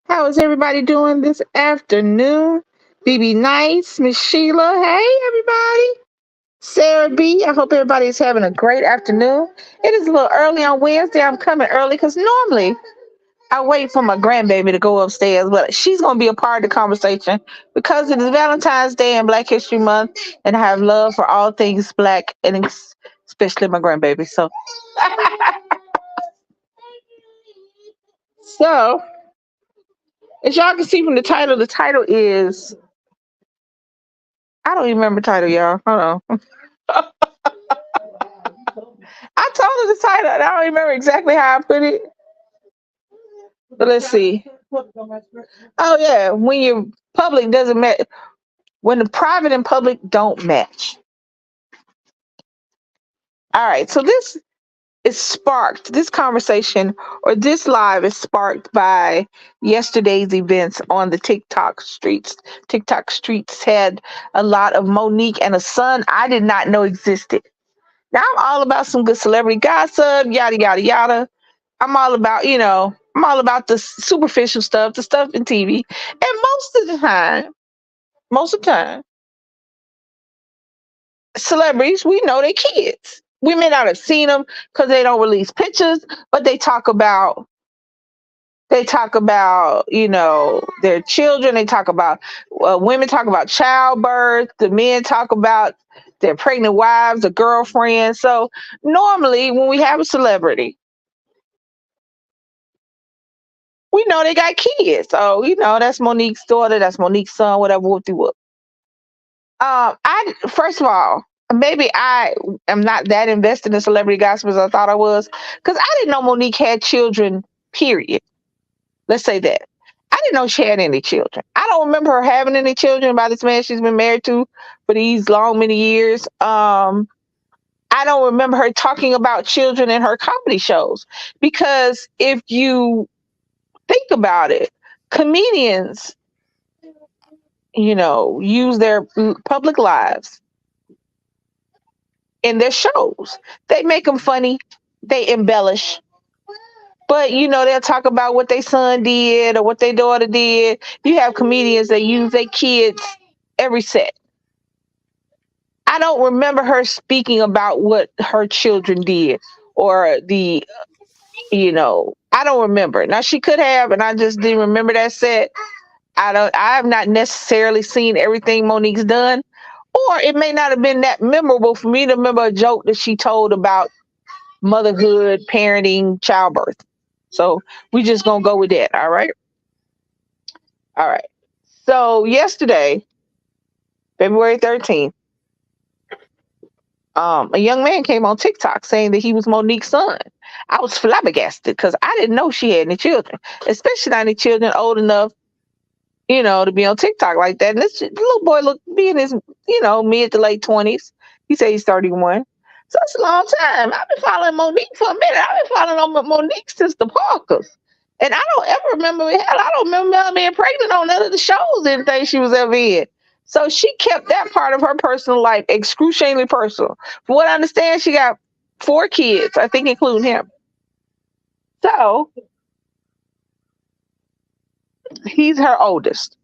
How is everybody doing this afternoon? BB Nice, Miss Sheila. Hey, everybody. Sarah B. I hope everybody is having a great afternoon. It is a little early on Wednesday. I'm coming early because normally I wait for my grandbaby to go upstairs, but she's going to be a part of the conversation because it is Valentine's Day and Black History Month, and I have love for all things Black and especially my grandbaby. So, as y'all can see from the title is I don't even remember the title, y'all. Hold on. I told her the title, and I don't remember exactly how I put it. But let's see. Oh yeah, when your public doesn't match, when the private and public don't match. All right, so this is sparked. This conversation or this live is sparked by yesterday's events on the TikTok streets. TikTok streets had a lot of Monique and a son I did not know existed. Now I'm all about some good celebrity gossip, yada yada yada. I'm all about the superficial stuff, the stuff in TV. And most of the time, celebrities, we know their kids. We may not have seen them because they don't release pictures, but they talk about their children. They talk about women talk about childbirth. The men talk about their pregnant wives, the girlfriends. So normally, when we have a celebrity, we know they got kids. So that's Monique's daughter, that's Monique's son, whatever. Whoop de whoop. I first of all, maybe I am not that invested in celebrity gossip as I thought I was, because I didn't know Monique had children. Period. Let's say that. I didn't know she had any children. I don't remember her having any children by this man she's been married to for these long many years. I don't remember her talking about children in her comedy shows because if you think about it, comedians, use their public lives in their shows. They make them funny, they embellish, but they'll talk about what their son did or what their daughter did. You have comedians that use their kids every set. I don't remember her speaking about what her children did or I don't remember. Now she could have, and I just didn't remember that set. I have not necessarily seen everything Monique's done, or it may not have been that memorable for me to remember a joke that she told about motherhood, parenting, childbirth. So we just gonna go with that. All right. All right. So yesterday, February 13th, a young man came on TikTok saying that he was Monique's son. I was flabbergasted because I didn't know she had any children, especially not any children old enough, to be on TikTok like that. And this little boy looked be in his, mid to late 20s. He said he's 31. So it's a long time. I've been following Monique for a minute. I've been following on Monique since the Parkers. And I don't ever remember, hell, I don't remember her being pregnant on none of the shows, anything she was ever in. So she kept that part of her personal life excruciatingly personal. From what I understand, she got 4 kids, I think, including him. So he's her oldest.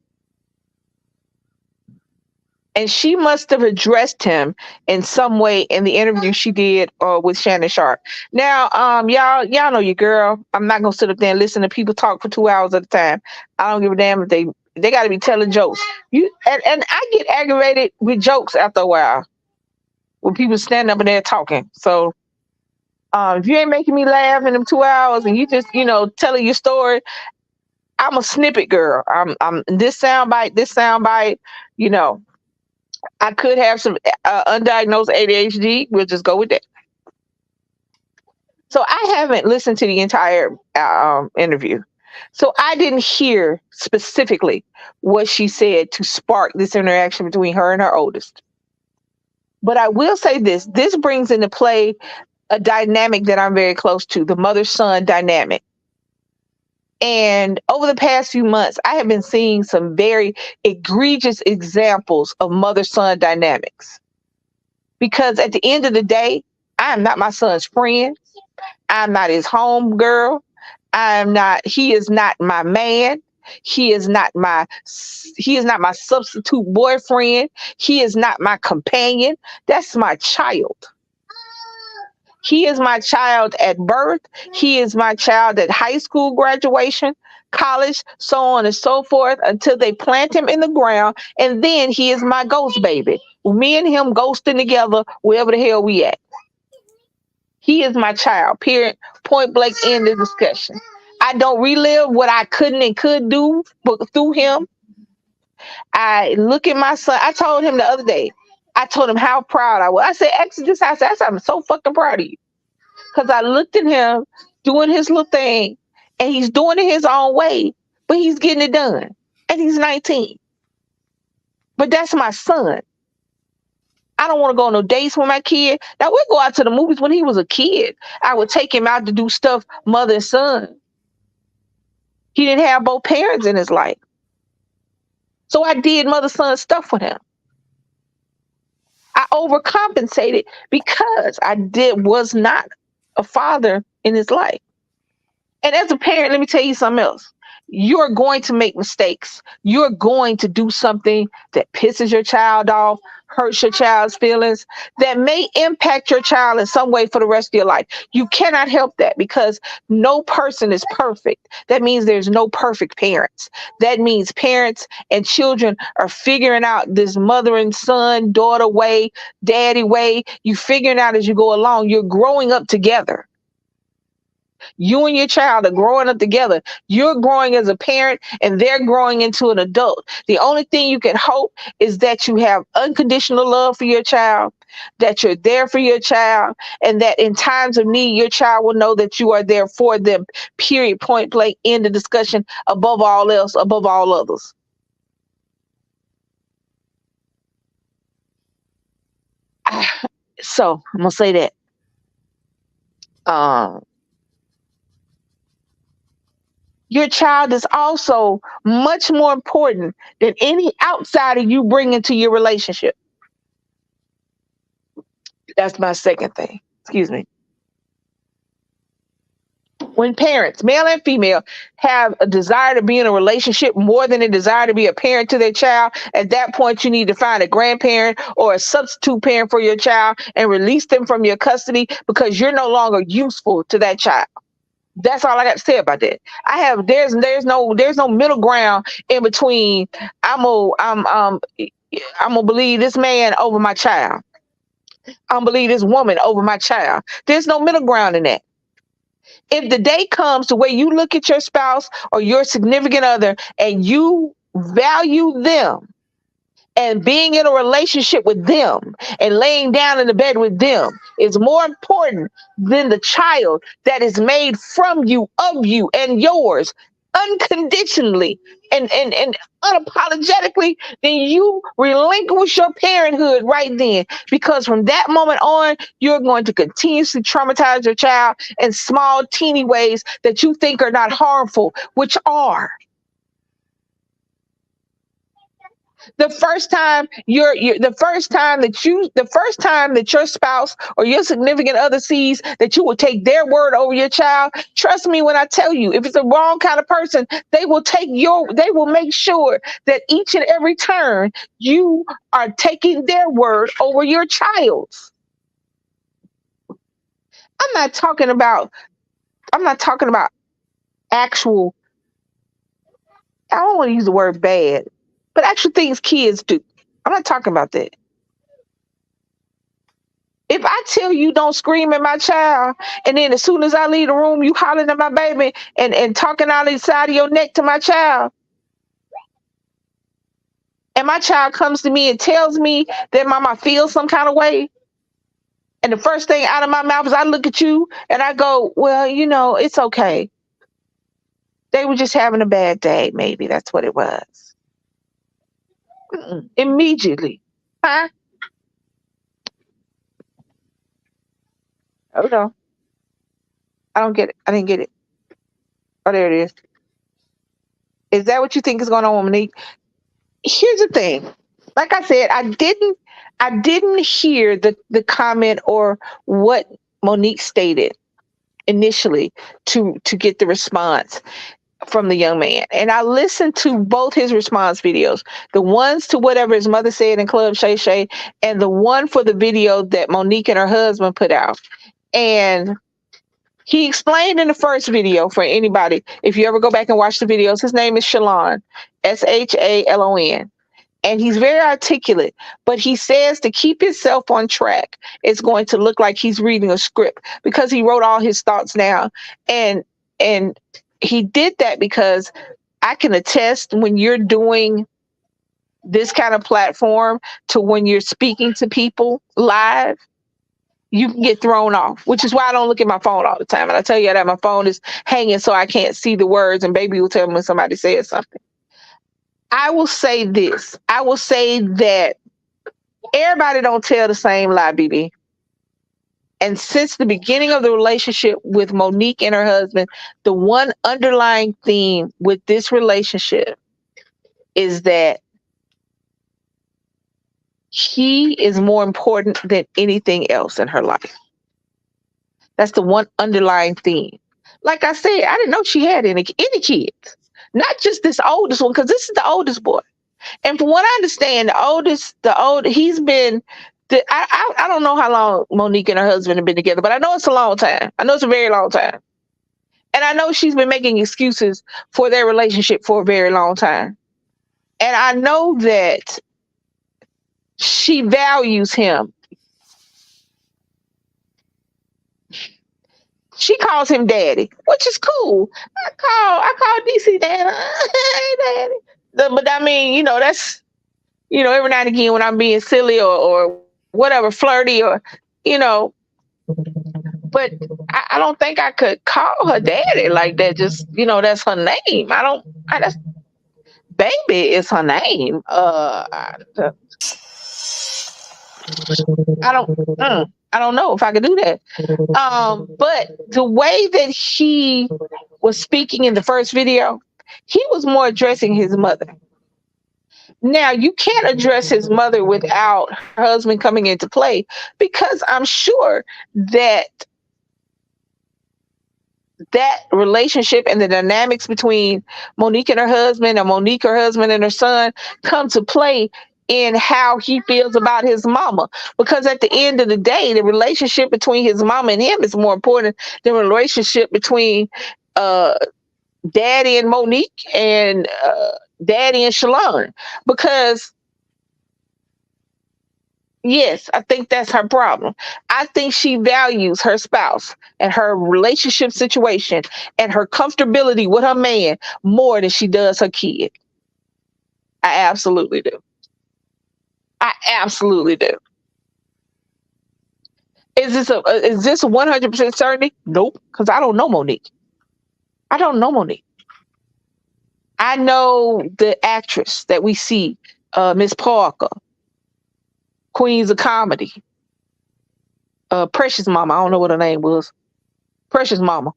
And she must have addressed him in some way in the interview she did with Shannon Sharp. Now, y'all know your girl. I'm not gonna sit up there and listen to people talk for 2 hours at a time. I don't give a damn if they got to be telling jokes. And I get aggravated with jokes after a while when people stand up and they're talking. So if you ain't making me laugh in them 2 hours and you just telling your story, I'm a snippet girl. I'm this soundbite, this soundbite. You know, I could have some undiagnosed ADHD. We'll just go with that. So I haven't listened to the entire interview. So I didn't hear specifically what she said to spark this interaction between her and her oldest. But I will say this: this brings into play a dynamic that I'm very close to, the mother-son dynamic. And over the past few months, I have been seeing some very egregious examples of mother-son dynamics. Because at the end of the day, I am not my son's friend. I'm not his home girl. He is not my man. He is not my he is not my substitute boyfriend. He is not my companion. That's my child. He is my child at birth. He is my child at high school graduation, college, so on and so forth, until they plant him in the ground. And then he is my ghost baby. Me and him ghosting together wherever the hell we at. He is my child, period. Point blank, end the discussion. I don't relive what I couldn't and could do through him. I look at my son. I told him the other day, I told him how proud I was. I said, Exodus, I said, I'm so fucking proud of you. Because I looked at him doing his little thing, and he's doing it his own way, but he's getting it done. And he's 19. But that's my son. I don't want to go on no dates with my kid. Now, we go out to the movies when he was a kid. I would take him out to do stuff mother and son. He didn't have both parents in his life. So I did mother-son stuff with him. I overcompensated because was not a father in his life. And as a parent, let me tell you something else. You're going to make mistakes. You're going to do something that pisses your child off, hurts your child's feelings, that may impact your child in some way for the rest of your life. You cannot help that because no person is perfect. That means there's no perfect parents. That means parents and children are figuring out this mother and son, daughter way, daddy way. You figuring out as you go along. You're growing up together. You and your child are growing up together. You're growing as a parent and they're growing into an adult. The only thing you can hope is that you have unconditional love for your child, that you're there for your child, and that in times of need, your child will know that you are there for them, period, point blank, end the discussion, above all else, above all others. So I'm going to say that. Your child is also much more important than any outsider you bring into your relationship. That's my second thing. Excuse me. When parents, male and female, have a desire to be in a relationship more than a desire to be a parent to their child, at that point, you need to find a grandparent or a substitute parent for your child and release them from your custody because you're no longer useful to that child. That's all I got to say about that. There's no middle ground in between. I'm gonna believe this man over my child. I'm gonna believe this woman over my child. There's no middle ground in that. If the day comes to where you look at your spouse or your significant other and you value them and being in a relationship with them and laying down in the bed with them is more important than the child that is made from you, of you, and yours unconditionally and unapologetically, then you relinquish your parenthood right then. Because from that moment on, you're going to continuously traumatize your child in small, teeny ways that you think are not harmful, which are. The first time the first time that your spouse or your significant other sees that you will take their word over your child, trust me when I tell you, if it's the wrong kind of person, they will make sure that each and every turn you are taking their word over your child's. I'm not talking about actual, I don't want to use the word bad, but actual things kids do. I'm not talking about that. If I tell you don't scream at my child, and then as soon as I leave the room, you hollering at my baby and talking out the side of your neck to my child, and my child comes to me and tells me that mama feels some kind of way, and the first thing out of my mouth is I look at you and I go, well, it's okay. They were just having a bad day. Maybe that's what it was. Immediately. Huh? Oh no. I don't get it. I didn't get it. Oh, there it is. Is that what you think is going on, Monique? Here's the thing. Like I said, I didn't hear the comment or what Monique stated initially to get the response. from the young man. And I listened to both his response videos, the ones to whatever his mother said in Club Shay Shay, and the one for the video that Monique and her husband put out. And he explained in the first video, for anybody, if you ever go back and watch the videos, his name is Shalon, Shalon. And he's very articulate, but he says to keep himself on track, it's going to look like he's reading a script because he wrote all his thoughts down. And and he did that because I can attest when you're doing this kind of platform to when you're speaking to people live, you can get thrown off, which is why I don't look at my phone all the time. And I tell you that my phone is hanging so I can't see the words, and baby will tell me when somebody says something. I will say this. I will say that everybody don't tell the same lie, BB. And since the beginning of the relationship with Monique and her husband, the one underlying theme with this relationship is that he is more important than anything else in her life. That's the one underlying theme. Like I said, I didn't know she had any kids. Not just this oldest one, because this is the oldest boy. And from what I understand, he's been, I don't know how long Monique and her husband have been together, but I know it's a long time. I know it's a very long time. And I know she's been making excuses for their relationship for a very long time. And I know that she values him. She calls him daddy, which is cool. I call DC daddy. Hey, daddy. But I mean, that's, every now and again when I'm being silly or whatever, flirty or, but I don't think I could call her daddy like that. Just, that's her name. That's baby is her name. I don't know if I could do that. But the way that he was speaking in the first video, he was more addressing his mother. Now, you can't address his mother without her husband coming into play, because I'm sure that relationship and the dynamics between Monique and her husband, and Monique, her husband, and her son come to play in how he feels about his mama. Because at the end of the day, the relationship between his mama and him is more important than the relationship between Daddy and Monique and Daddy and Shalon. Because yes, I think that's her problem. I think she values her spouse and her relationship situation and her comfortability with her man more than she does her kid. I absolutely do. I absolutely do. Is this 100% certainty? Nope, because I don't know Monique. I don't know Monique. I know the actress that we see, Miss Parker, Queens of Comedy, Precious Mama. I don't know what her name was. Precious Mama.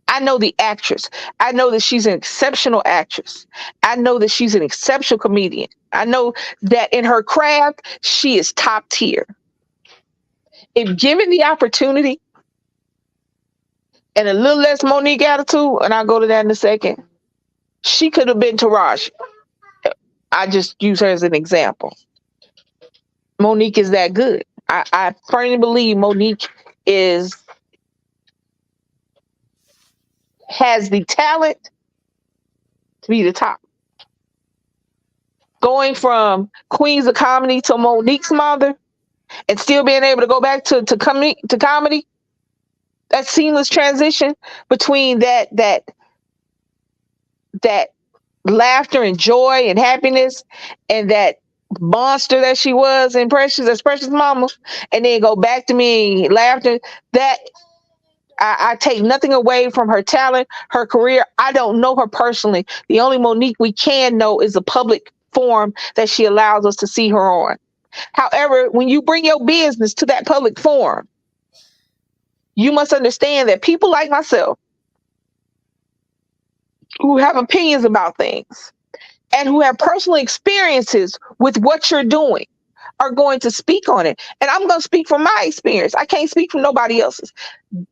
I know the actress. I know that she's an exceptional actress. I know that she's an exceptional comedian. I know that in her craft, she is top tier. If given the opportunity and a little less Monique attitude, and I'll go to that in a second, she could have been Taraji. I just use her as an example. Monique is that good. I firmly believe Monique has the talent to be the top. Going from Queens of Comedy to Monique's mother and still being able to go back to comedy, that seamless transition between that laughter and joy and happiness and that monster that she was in Precious Mama, and then go back to me laughter. That I take nothing away from her talent, her career. I don't know her personally. The only Monique we can know is the public forum that she allows us to see her on. However, when you bring your business to that public forum, you must understand that people like myself who have opinions about things and who have personal experiences with what you're doing are going to speak on it. And I'm going to speak from my experience. I can't speak from nobody else's.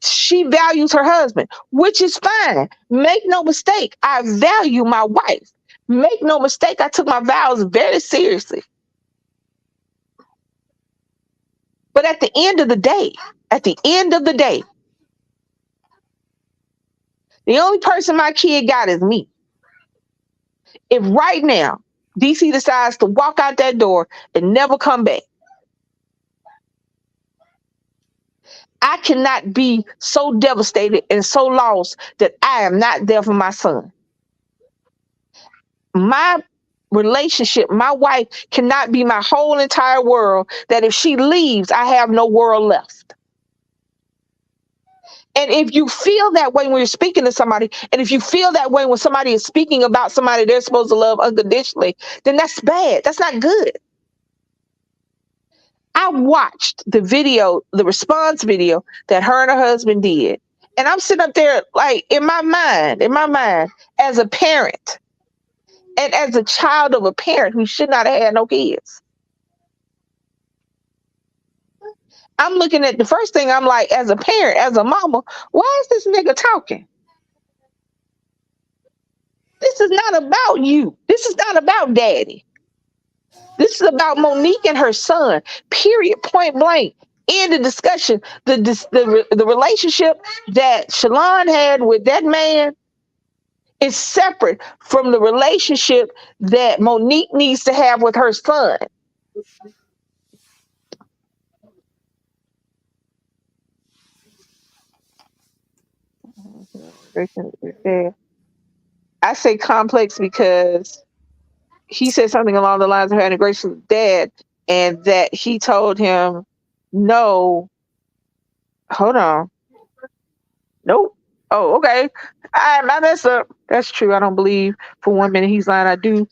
She values her husband, which is fine. Make no mistake, I value my wife. Make no mistake, I took my vows very seriously. But at the end of the day, at the end of the day, the only person my kid got is me. If right now DC decides to walk out that door and never come back, I cannot be so devastated and so lost that I am not there for my son. My relationship, my wife cannot be my whole entire world, that if she leaves, I have no world left. And if you feel that way when you're speaking to somebody, and if you feel that way when somebody is speaking about somebody they're supposed to love unconditionally, then that's bad. That's not good. I watched the video, the response video that her and her husband did. And I'm sitting up there, like, in my mind, as a parent and as a child of a parent who should not have had no kids. I'm looking at the first thing, I'm like, as a parent, as a mama, why is this nigga talking? This is not about you. This is not about daddy. This is about Monique and her son. Period. Point blank. End of discussion. The relationship that Shalon had with that man is separate from the relationship that Monique needs to have with her son. I say complex because he said something along the lines of having a gracious dad, and that he told him, no, hold on, nope. Oh, okay. I messed up. That's true. I don't believe for 1 minute he's lying. I do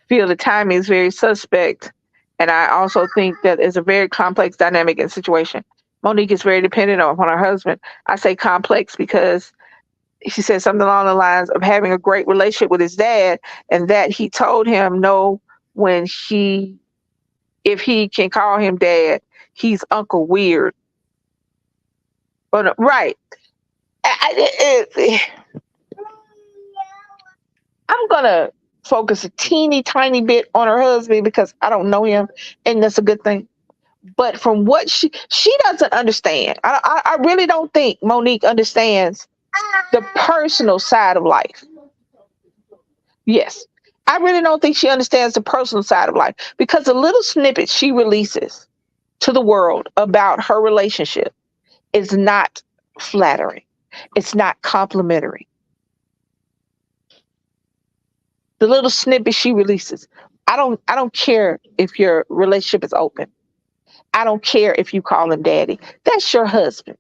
feel the timing is very suspect. And I also think that it's a very complex dynamic and situation. Monique is very dependent on her husband. I say complex because she said something along the lines of having a great relationship with his dad, and that he told him no when if he can call him dad, he's Uncle Weird. But right, I'm gonna focus a teeny tiny bit on her husband because I don't know him, and that's a good thing. But from what she doesn't understand. I really don't think Monique understands the personal side of life. Yes. I really don't think she understands the personal side of life, because the little snippets she releases to the world about her relationship is not flattering. It's not complimentary. The little snippets she releases. I don't care if your relationship is open. I don't care if you call him daddy. That's your husband.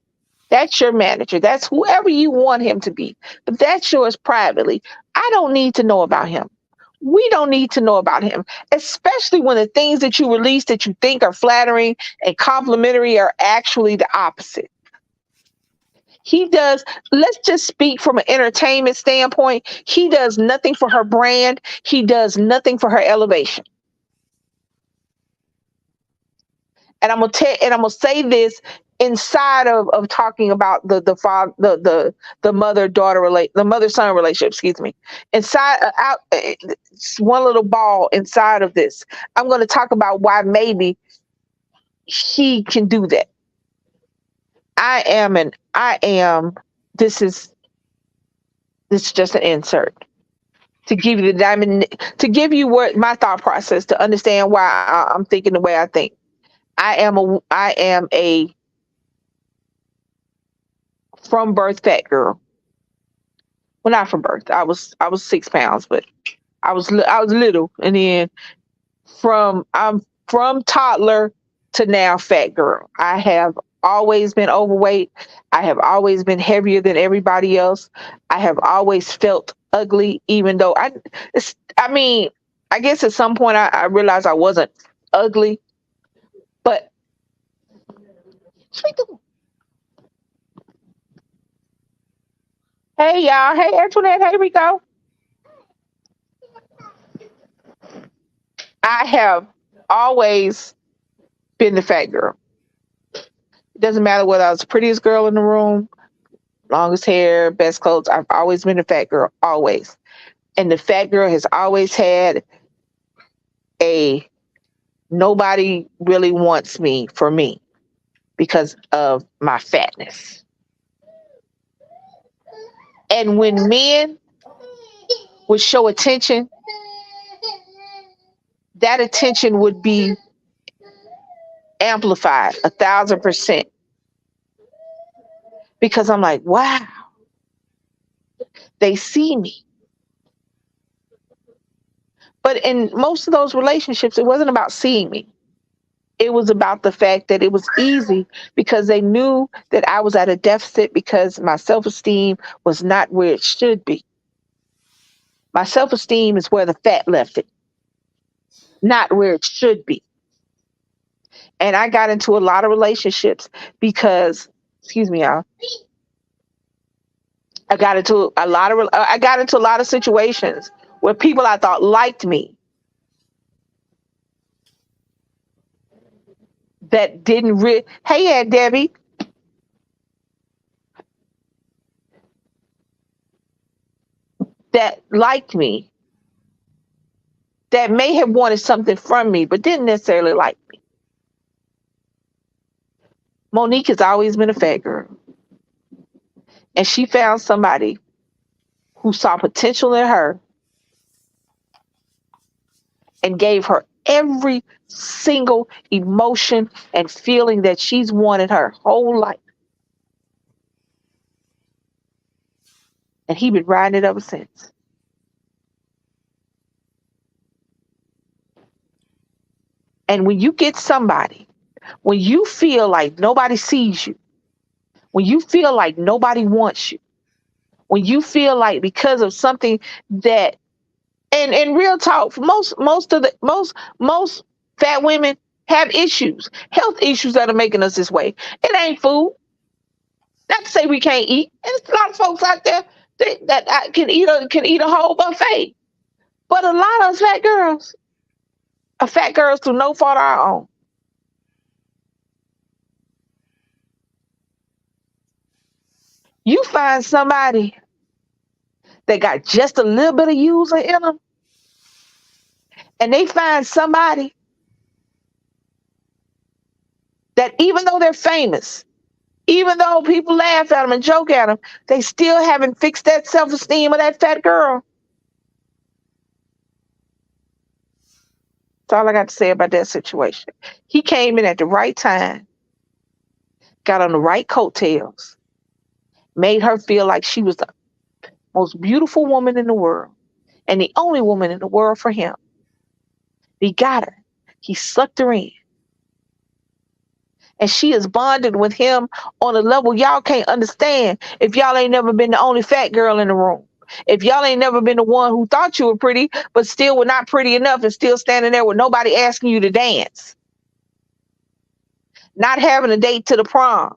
That's your manager. That's whoever you want him to be. But that's yours privately. I don't need to know about him. We don't need to know about him, especially when the things that you release that you think are flattering and complimentary are actually the opposite. He does, let's just speak from an entertainment standpoint. He does nothing for her brand. He does nothing for her elevation. And I'm gonna say this inside of talking about the father the mother daughter the mother son relationship, excuse me, inside out one little ball inside of this. I'm going to talk about why maybe he can do that. I am this is just an insert to give you the diamond, to give you what my thought process, to understand why I'm thinking the way I think. I am a from birth fat girl. Well, not from birth. I was 6 pounds, but I was little, and then I'm from toddler to now fat girl. I have always been overweight. I have always been heavier than everybody else. I have always felt ugly, even though I mean, I guess at some point I realized I wasn't ugly, but hey y'all, hey Antoinette, hey Rico. I have always Been the fat girl. It doesn't matter whether I was the prettiest girl in the room, longest hair, best clothes. I've always been a fat girl, always. And the fat girl has always had a nobody really wants me for me because of my fatness. And when men would show attention, that attention would be amplified 1,000% because I'm like, wow, they see me. But in most of those relationships, it wasn't about seeing me. It was about the fact that it was easy because they knew that I was at a deficit because my self esteem was not where it should be. My self esteem is where the fat left it, not where it should be. And I got into a lot of relationships because, excuse me, y'all. I got into a lot of situations where people I thought liked me that didn't hey, Aunt Debbie, that liked me, that may have wanted something from me, but didn't necessarily like me. Monique has always been a fat girl, and she found somebody who saw potential in her and gave her every single emotion and feeling that she's wanted her whole life. And he been riding it ever since. And when you get somebody, when you feel like nobody sees you, when you feel like nobody wants you, when you feel like because of something that and real talk, most fat women have issues, health issues that are making us this way. It ain't food. Not to say we can't eat. There's a lot of folks out there that can eat a whole buffet. But a lot of us fat girls are fat girls through no fault of our own. You find somebody that got just a little bit of user in them, and they find somebody that even though they're famous, even though people laugh at them and joke at them, they still haven't fixed that self-esteem of that fat girl. That's all I got to say about that situation. He came in at the right time, got on the right coattails, made her feel like she was the most beautiful woman in the world and the only woman in the world for him. He got her. He sucked her in. And she is bonded with him on a level y'all can't understand if y'all ain't never been the only fat girl in the room. If y'all ain't never been the one who thought you were pretty, but still were not pretty enough and still standing there with nobody asking you to dance. Not having a date to the prom.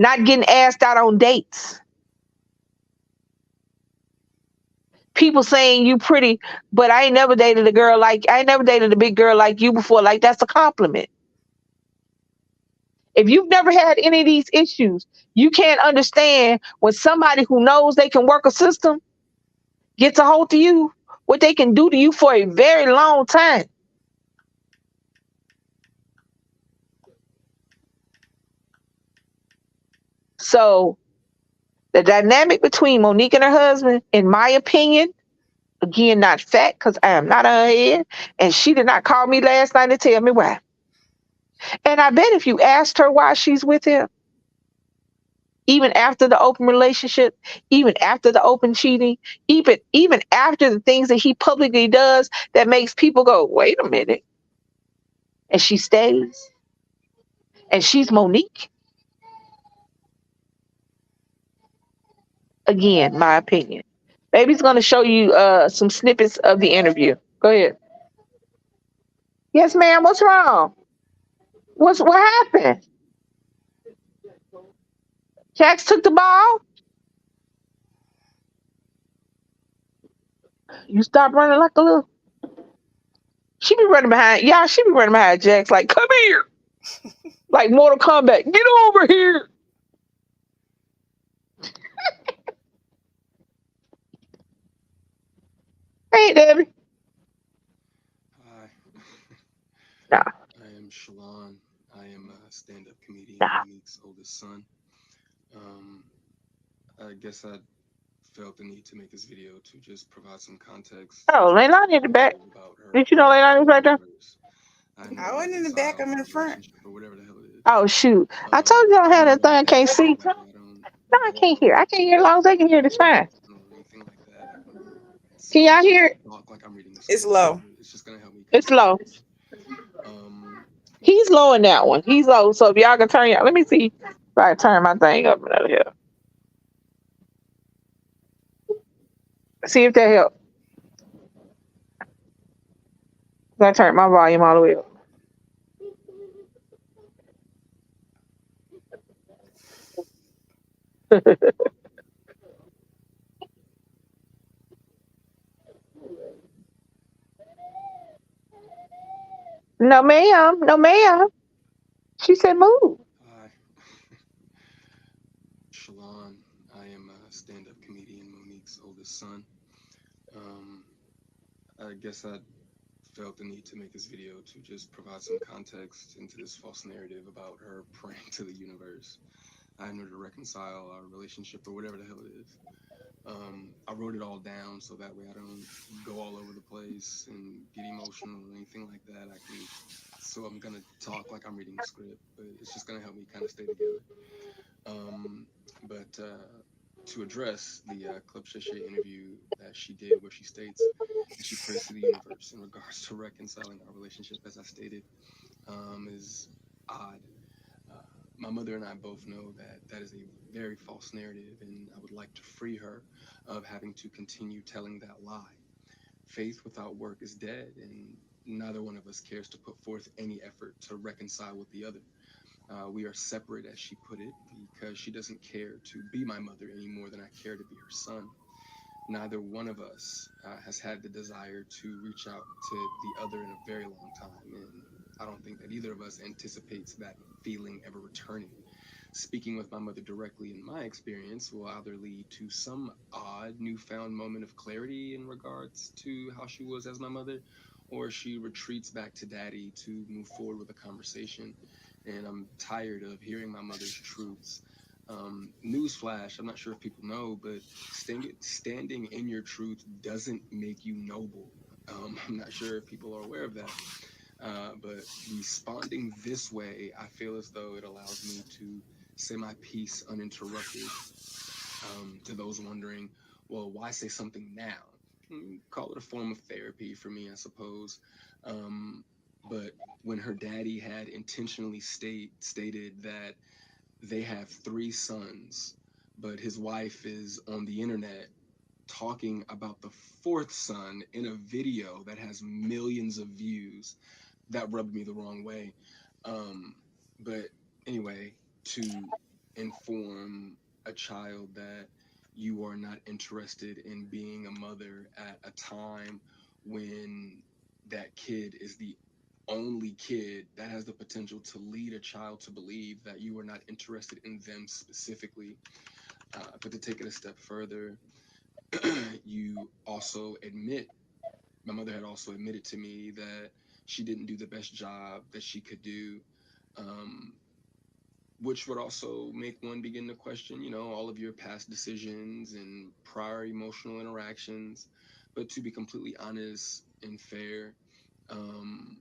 Not getting asked out on dates. People saying you pretty, but I ain't never dated a big girl like you before. Like that's a compliment. If you've never had any of these issues, you can't understand when somebody who knows they can work a system gets a hold of you, what they can do to you for a very long time. So the dynamic between Monique and her husband, in my opinion, again, not fact, because I am not on her head, and she did not call me last night to tell me why. And I bet if you asked her why she's with him, even after the open relationship, even after the open cheating, even after the things that he publicly does that makes people go, wait a minute, and she stays, and she's Monique. Again, my opinion. Baby's gonna show you some snippets of the interview. Go ahead. Yes, ma'am. What's wrong? What happened? Jax took the ball. You stop running like a little. She be running behind y'all. She be running behind Jax like, come here, like Mortal Kombat. Get over here. Hey, Debbie. Hi, Nah, I am Shalon. I am a stand-up comedian, nah. Monique's oldest son. Um, I guess I felt the need to make this video to just provide some context Oh, into this Leilani in the back. narrative about her Didn't you know praying to Leilani the was right there? universe. I know I to wasn't in the back. reconcile I'm in our the front. relationship or whatever the hell it is. Oh shoot! I told you I don't I have know that to thing. I can't reconcile. see. That way I don't No, I go all can't hear. over I the can't hear as place long as they and can hear. It's get fine. emotional or anything like that. I can Can y'all hear it? talk like I'm reading the It's script. low. It's just gonna help me kind of It's stay low. together. Um, He's low in that one. He's low. So if y'all can turn y'all, let me see if I can turn my thing up out here. See if that helps. I turn my volume all the way up. No, ma'am. No, ma'am. She said move. Hi, Shalon. I am a stand-up comedian, Monique's oldest son. Um, I guess I felt the need to make this video to just provide some context into this false narrative about her praying to the universe. I know to reconcile our relationship or whatever the hell it is. I wrote it all down so that way I don't go all over the place and get emotional or anything like that. I can, so I'm gonna talk like I'm reading a script, but it's just gonna help me kind of stay together. Um, but to address the Club Shay interview that she did, where she states that she prays to the universe in regards to reconciling our relationship, as I stated, is odd. Uh, my mother and I both know that that is a very false narrative, and I would like to free her of having to continue telling that lie. Faith without work is dead, and neither one of us cares to put forth any effort to reconcile with the other. We are separate, as she put it, because she doesn't care to be my mother any more than I care to be her son. Neither one of us has had the desire to reach out to the other in a very long time, and I don't think that either of us anticipates that feeling ever returning. Speaking with my mother directly in my experience will either lead to some odd newfound moment of clarity in regards to how she was as my mother, or she retreats back to daddy to move forward with a conversation. And I'm tired of hearing my mother's truths. Newsflash, I'm not sure if people know, but standing in your truth doesn't make you noble. I'm not sure if people are aware of that. But responding this way, I feel as though it allows me to say my piece uninterrupted. To those wondering, well, why say something now? Call it a form of therapy for me, I suppose. Um, but when her daddy had intentionally stated that they have three sons, but his wife is on the internet talking about the fourth son in a video that has millions of views, that rubbed me the wrong way. Um, but anyway, to inform a child that you are not interested in being a mother at a time when that kid is the only kid that has the potential to lead a child to believe that you are not interested in them specifically. But to take it a step further, you also admit, my mother had also admitted to me that she didn't do the best job that she could do, um, which would also make one begin to question, all of your past decisions and prior emotional interactions. But to be completely honest and fair, um,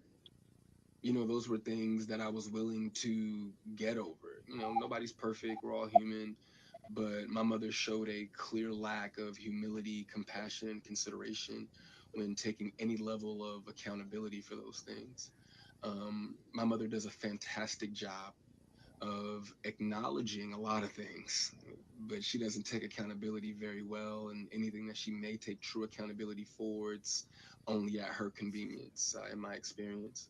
those were things that I was willing to get over. Nobody's perfect, we're all human. But my mother showed a clear lack of humility, compassion, and consideration when taking any level of accountability for those things. My mother does a fantastic job of acknowledging a lot of things, but she doesn't take accountability very well. And anything that she may take true accountability for, it's only at her convenience, in my experience.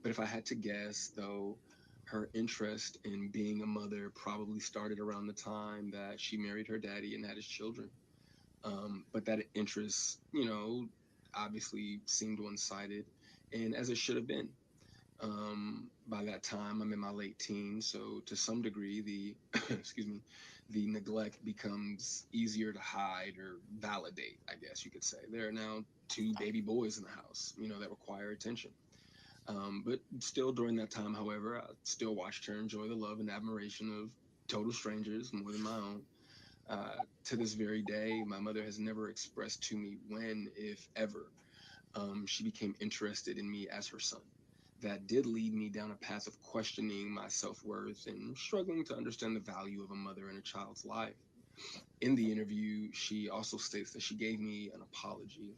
But if I had to guess, though, her interest in being a mother probably started around the time that she married her daddy and had his children. But that interest, obviously seemed one-sided, and as it should have been. By that time, I'm in my late teens, so to some degree, the excuse me, the neglect becomes easier to hide or validate. I guess you could say there are now two baby boys in the house, that require attention. But still, during that time, however, I still watched her enjoy the love and admiration of total strangers more than my own. To this very day, my mother has never expressed to me when, if ever, she became interested in me as her son. That did lead me down a path of questioning my self worth and struggling to understand the value of a mother in a child's life. In the interview, she also states that she gave me an apology,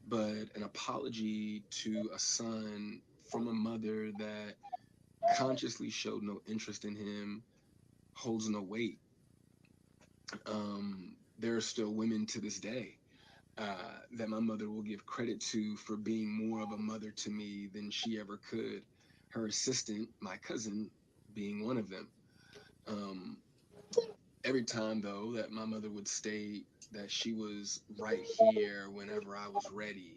but an apology to a son from a mother that consciously showed no interest in him holds no weight. There are still women to this day that my mother will give credit to for being more of a mother to me than she ever could. Her assistant, my cousin, being one of them. Um, every time, though, that my mother would state that she was right here whenever I was ready,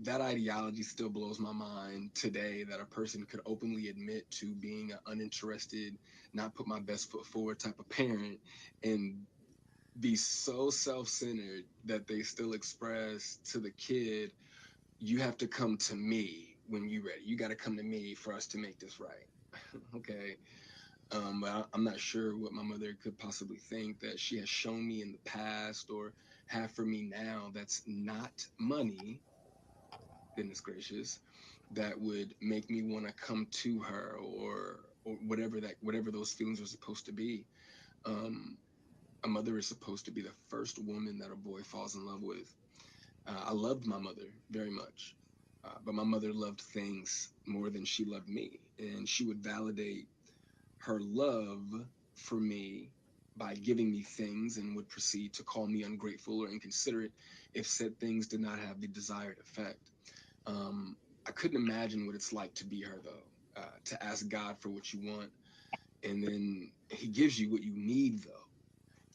that ideology still blows my mind today that a person could openly admit to being an uninterested, not put my best foot forward type of parent and be so self-centered that they still express to the kid, you have to come to me when you're ready. You got to come to me for us to make this right. Okay. But I'm not sure what my mother could possibly think that she has shown me in the past or have for me now that's not money, goodness gracious, that would make me want to come to her or whatever those feelings are supposed to be. Um, a mother is supposed to be the first woman that a boy falls in love with. I loved my mother very much, but my mother loved things more than she loved me, and she would validate her love for me by giving me things and would proceed to call me ungrateful or inconsiderate if said things did not have the desired effect. Um, I couldn't imagine what it's like to be her, though, to ask God for what you want, and then He gives you what you need, though,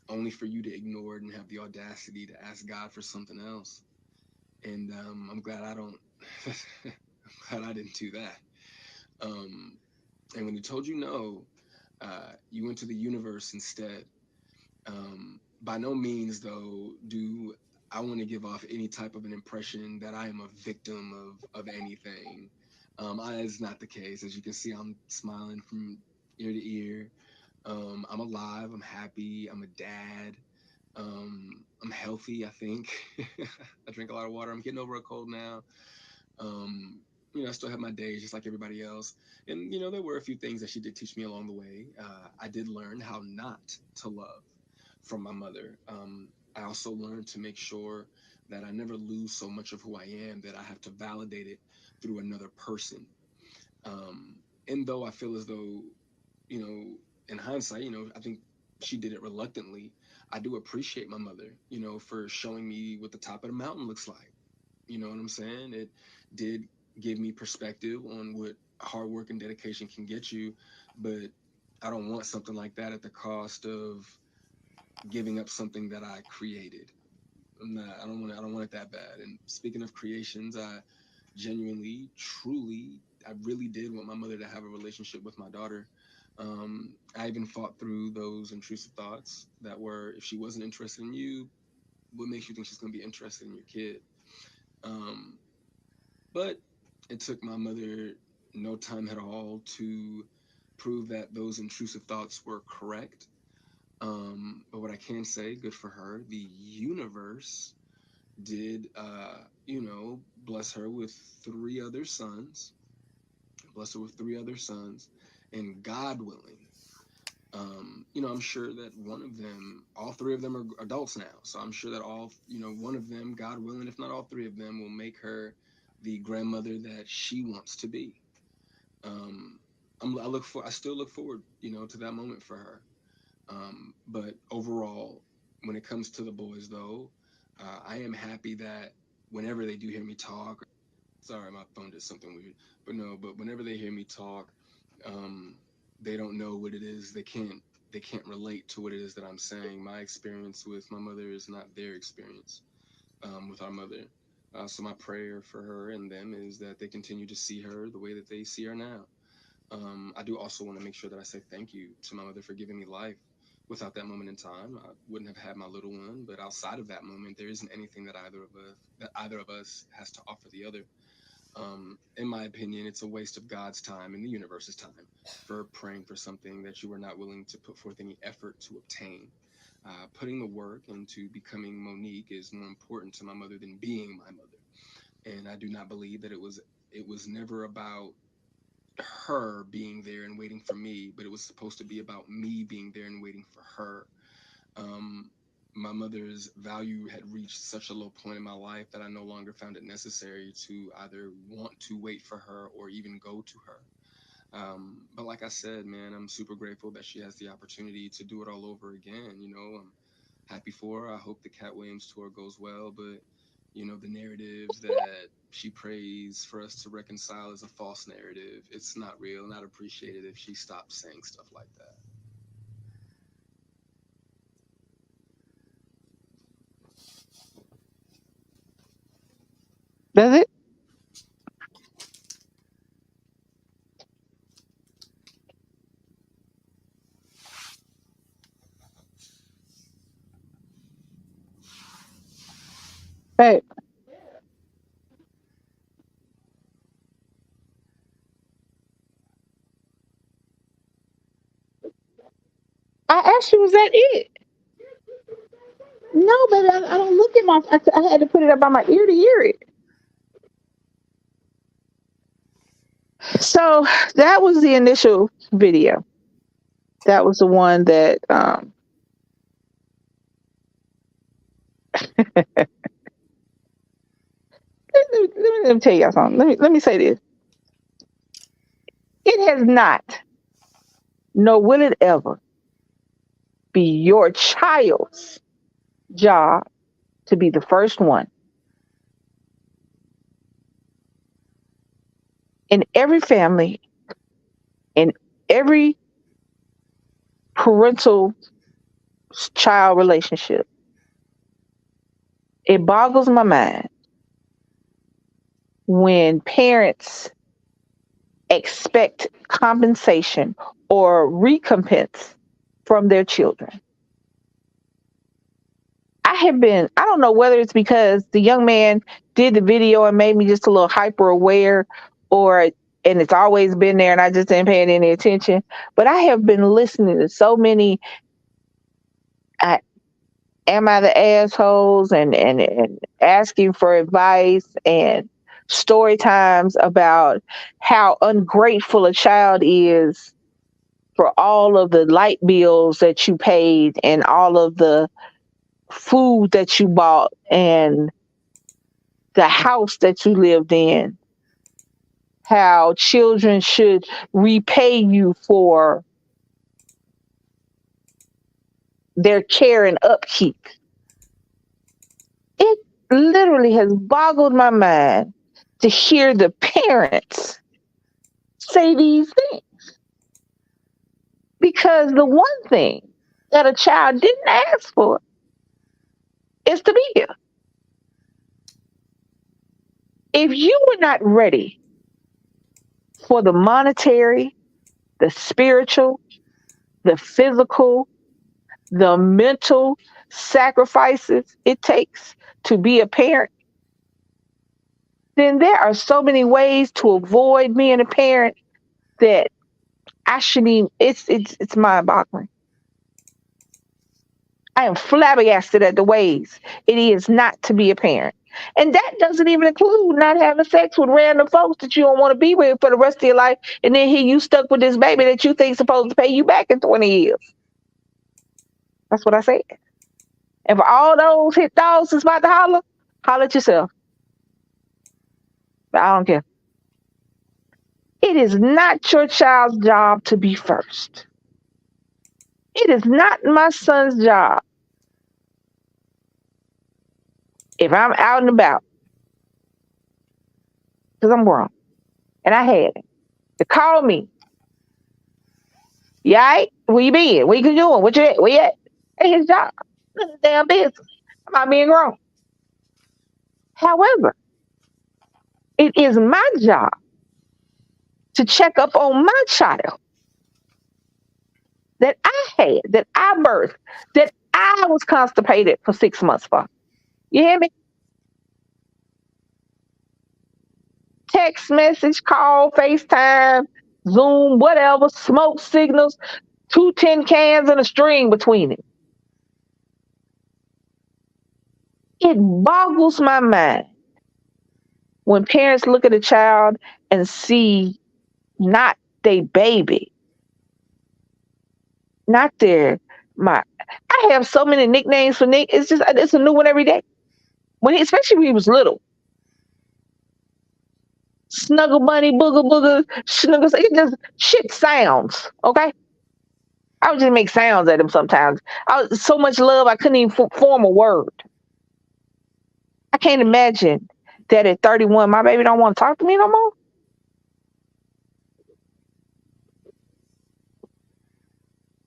only for you to ignore it and have the audacity to ask God for something else. And I'm glad I don't. I'm glad I didn't do that. Um, and when He told you no, you went to the universe instead. By no means, though, do I want to give off any type of an impression that I am a victim of anything. It's not the case. As you can see, I'm smiling from ear to ear. I'm alive. I'm happy. I'm a dad. I'm healthy, I think. I drink a lot of water. I'm getting over a cold now. Um, I still have my days just like everybody else. And, there were a few things that she did teach me along the way. I did learn how not to love from my mother. I also learned to make sure that I never lose so much of who I am that I have to validate it through another person. And though I feel as though, you know, in hindsight, I think she did it reluctantly. I do appreciate my mother, for showing me what the top of the mountain looks like. You know what I'm saying? It did give me perspective on what hard work and dedication can get you, but I don't want something like that at the cost of giving up something that I created. I don't want it that bad. And speaking of creations, I genuinely, truly, I really did want my mother to have a relationship with my daughter. I even fought through those intrusive thoughts that were, if she wasn't interested in you, what makes you think she's going to be interested in your kid? Um, but it took my mother no time at all to prove that those intrusive thoughts were correct. But what I can say, good for her, the universe did, bless her with three other sons, bless her with three other sons, and God willing, I'm sure that one of them, all three of them are adults now. So I'm sure that one of them, God willing, if not all three of them, will make her the grandmother that she wants to be. Um, I still look forward, to that moment for her. But overall, when it comes to the boys, though, I am happy that whenever they do hear me talk, sorry, my phone did something weird, but no, but whenever they hear me talk, um, they don't know what it is. They can't relate to what it is that I'm saying. My experience with my mother is not their experience. with our mother. So my prayer for her and them is that they continue to see her the way that they see her now. I do also want to make sure that I say thank you to my mother for giving me life. Without that moment in time, I wouldn't have had my little one. But outside of that moment, there isn't anything that either of us has to offer the other. In my opinion, it's a waste of God's time and the universe's time for praying for something that you are not willing to put forth any effort to obtain. Putting the work into becoming Monique is more important to my mother than being my mother. And I do not believe that it was never about her being there and waiting for me, but it was supposed to be about me being there and waiting for her. Um, my mother's value had reached such a low point in my life that I no longer found it necessary to either want to wait for her or even go to her. But like I said, man, I'm super grateful that she has the opportunity to do it all over again. I'm happy for her. I hope the Cat Williams tour goes well, but the narrative that she prays for us to reconcile is a false narrative. It's not real, and I'd appreciate it if she stopped saying stuff like that. Does it? Hey, I asked you, was that it? No, but I don't look at my. I had to put it up by my ear to hear it. So that was the initial video. That was the one that. Let me tell y'all something. Let me say this. It has not, nor will it ever, be your child's job to be the first one in every family, in every parental child relationship. It boggles my mind when parents expect compensation or recompense from their children. I don't know whether it's because the young man did the video and made me just a little hyper aware, or, and it's always been there and I just didn't pay it any attention. But I have been listening to so many uh, am I the assholes, and asking for advice and story times about how ungrateful a child is for all of the light bills that you paid and all of the food that you bought and the house that you lived in, how children should repay you for their care and upkeep. It literally has boggled my mind to hear the parents say these things, because the one thing that a child didn't ask for is to be here. If you were not ready for the monetary, the spiritual, the physical, the mental sacrifices it takes to be a parent, then there are so many ways to avoid being a parent that I shouldn't even, it's mind boggling. I am flabbergasted at the ways it is not to be a parent. And that doesn't even include not having sex with random folks that you don't want to be with for the rest of your life. And then here you stuck with this baby that you think supposed to pay you back in 20 years. That's what I said. And for all those hit dogs that's about to holler, holler at yourself. But I don't care. It is not your child's job to be first. It is not my son's job, if I'm out and about, because I'm grown, and I had it, to call me. You all right? Where you been? What you doing? What you at? Where you at? Ain't his job. None of his damn business. I'm out being grown. However, it is my job to check up on my child that I had, that I birthed, that I was constipated for 6 months for. You hear me? Text message, call, FaceTime, Zoom, whatever, smoke signals, two tin cans and a string between it. It boggles my mind when parents look at a child and see not their baby, not their my. I have so many nicknames for Nick. It's a new one every day. Especially when he was little. Snuggle bunny, booger booger, snuggles. It just shit sounds. Okay, I would just make sounds at him sometimes. I was so much love I couldn't even form a word. I can't imagine that at 31, my baby don't want to talk to me no more.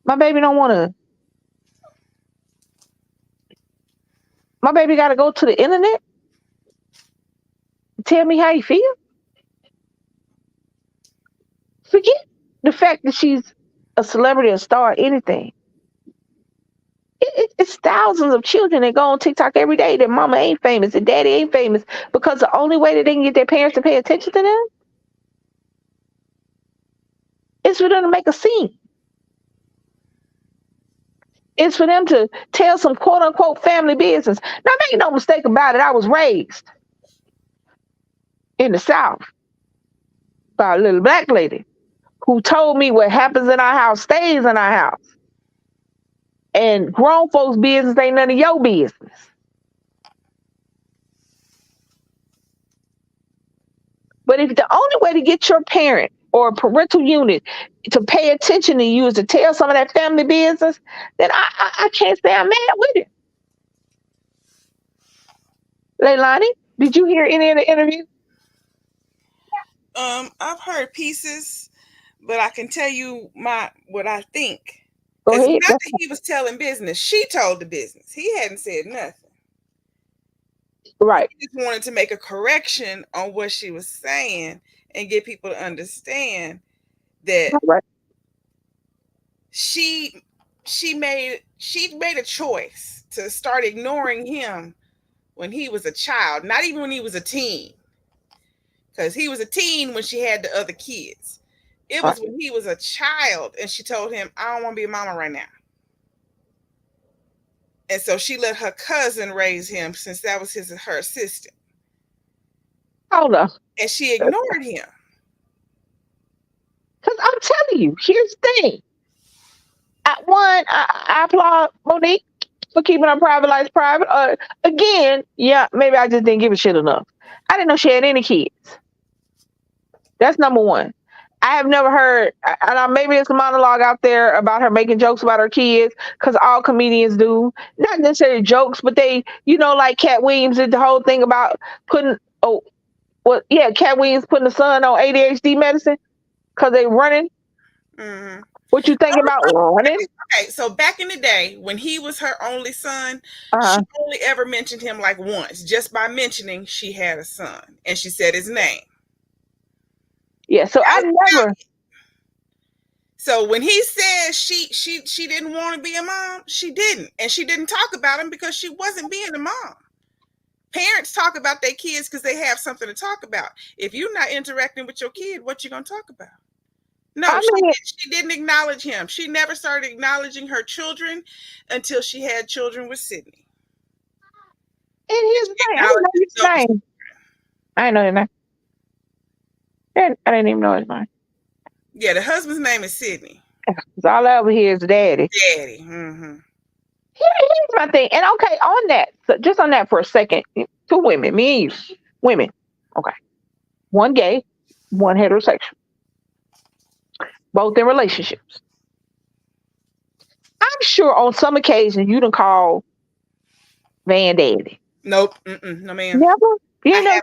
My baby don't want to. My baby got to go to the internet and tell me how he feel. Forget the fact that she's a celebrity, a star, anything. It's thousands of children that go on TikTok every day. Their mama ain't famous, their daddy ain't famous because the only way that they can get their parents to pay attention to them is for them to make a scene. It's for them to tell some quote unquote family business. Now, make no mistake about it. I was raised in the South by a little black lady who told me what happens in our house stays in our house. And grown folks' business ain't none of your business. But if the only way to get your parent or a parental unit to pay attention to you is to tell some of that family business, then I can't say I'm mad with it. Leilani, did you hear any of the interview? I've heard pieces, but I can tell you what I think. Go It's ahead. not that he was telling business. She told the business. He hadn't said nothing. Right. He just wanted to make a correction on what she was saying and get people to understand that Right. she made a choice to start ignoring him when he was a child, not even when he was a teen. Because he was a teen when she had the other kids. It was when he was a child and she told him, I don't want to be a mama right now. And so she let her cousin raise him since that was her assistant. Hold on. And she ignored him. Because I'm telling you, here's the thing. I applaud Monique for keeping her private life private. Again, yeah, maybe I just didn't give a shit enough. I didn't know she had any kids. That's number one. I have never heard, and maybe it's a monologue out there about her making jokes about her kids, because all comedians do. Not necessarily jokes, but they, like Cat Williams did the whole thing about Cat Williams putting the son on ADHD medicine because they running. Mm-hmm. What you think about running? Okay, so back in the day when he was her only son, she only ever mentioned him like once. Just by mentioning she had a son, and she said his name. Yeah, so I never. So when he said she didn't want to be a mom, she didn't, and she didn't talk about him because she wasn't being a mom. Parents talk about their kids because they have something to talk about. If you're not interacting with your kid, what you gonna talk about? No, she didn't acknowledge him. She never started acknowledging her children until she had children with Sydney. And here's the thing, I didn't know his name. I didn't know his name. I didn't even know his name. Yeah, the husband's name is Sydney. All I ever hear is daddy. Daddy. Mm-hmm. Here's my thing. And okay, on that, so just on that for a second, two women, me and you, women. Okay. One gay, one heterosexual. Both in relationships. I'm sure on some occasions you done call Van daddy. Nope. No, ma'am. Never? You know,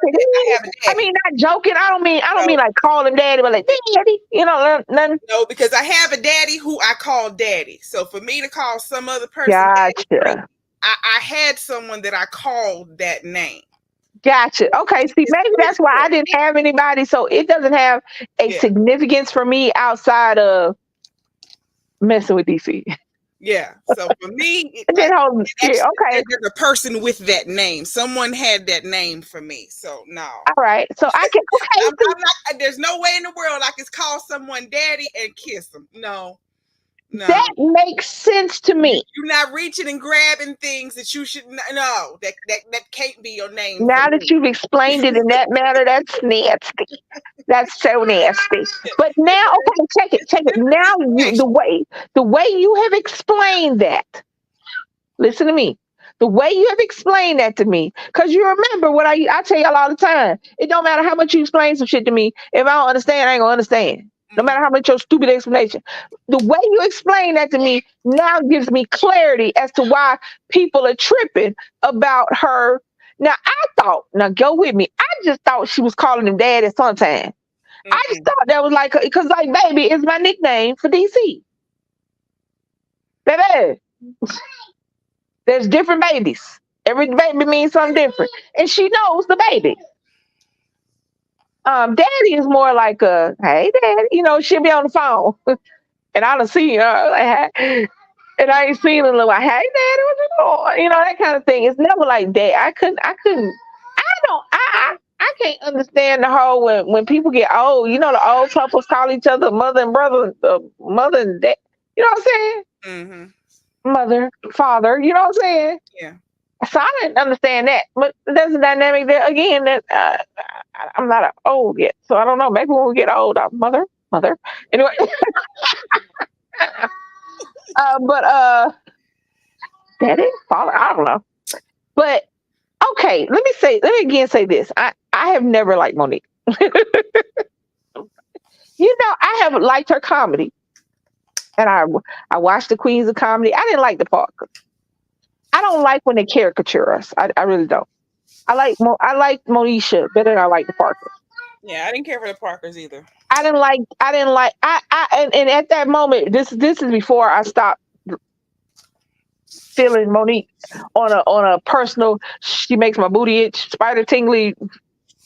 I mean, not joking. I don't mean like call him daddy, but like daddy. Nothing. No, because I have a daddy who I call daddy. So for me to call some other person gotcha. daddy, I had someone that I called that name. Gotcha. Okay, see, It's maybe that's why I didn't have anybody, so it doesn't have a Yeah. significance for me outside of messing with DC. Yeah. So for me, it And then like hold, it yeah, actually okay, there's a person with that name. Someone had that name for me. So no. all right. So I can, okay, see, I'm not. There's no way in the world I can call someone daddy and kiss them. No, no. that makes sense to me. You're not reaching and grabbing things that you should. No, that can't be your name for Now that me. you've explained it in that manner, that's nasty. That's so nasty. But now, okay, check it. Now you, the way you have explained that. Listen to me. The way you have explained that to me, because you remember what I tell y'all all the time. It don't matter how much you explain some shit to me. If I don't understand, I ain't gonna understand. No matter how much your stupid explanation. The way you explain that to me now gives me clarity as to why people are tripping about her. Now I thought, now go with me. I just thought she was calling him dad at some time. I just Mm-mm. thought that was like, because like baby is my nickname for DC. Baby. There's different babies. Every baby means something different. And she knows the baby. Daddy is more like a, hey, daddy. You know, she'll be on the phone. And I done seen her. Like, hey. And I ain't seen her like, hey, daddy, what you doing? You know, that kind of thing. It's never like that. I can't understand the whole when people get old. You know, the old couples call each other mother and brother, mother and dad. You know what I'm saying? Mother, father. You know what I'm saying? Yeah. So I didn't understand that, but there's a dynamic there again that I'm not old yet, so I don't know. Maybe when we get old, mother. Anyway, but daddy, father, I don't know. But okay, let me again say this. I have never liked Monique. You know, I have liked her comedy, and I watched the Queens of Comedy. I didn't like the Parkers. I don't like when they caricature us. I really don't. I like Monisha better than I like the Parkers. Yeah, I didn't care for the Parkers either. I didn't like and at that moment, this is before I stopped feeling Monique on a personal. She makes my booty itch, spider tingly.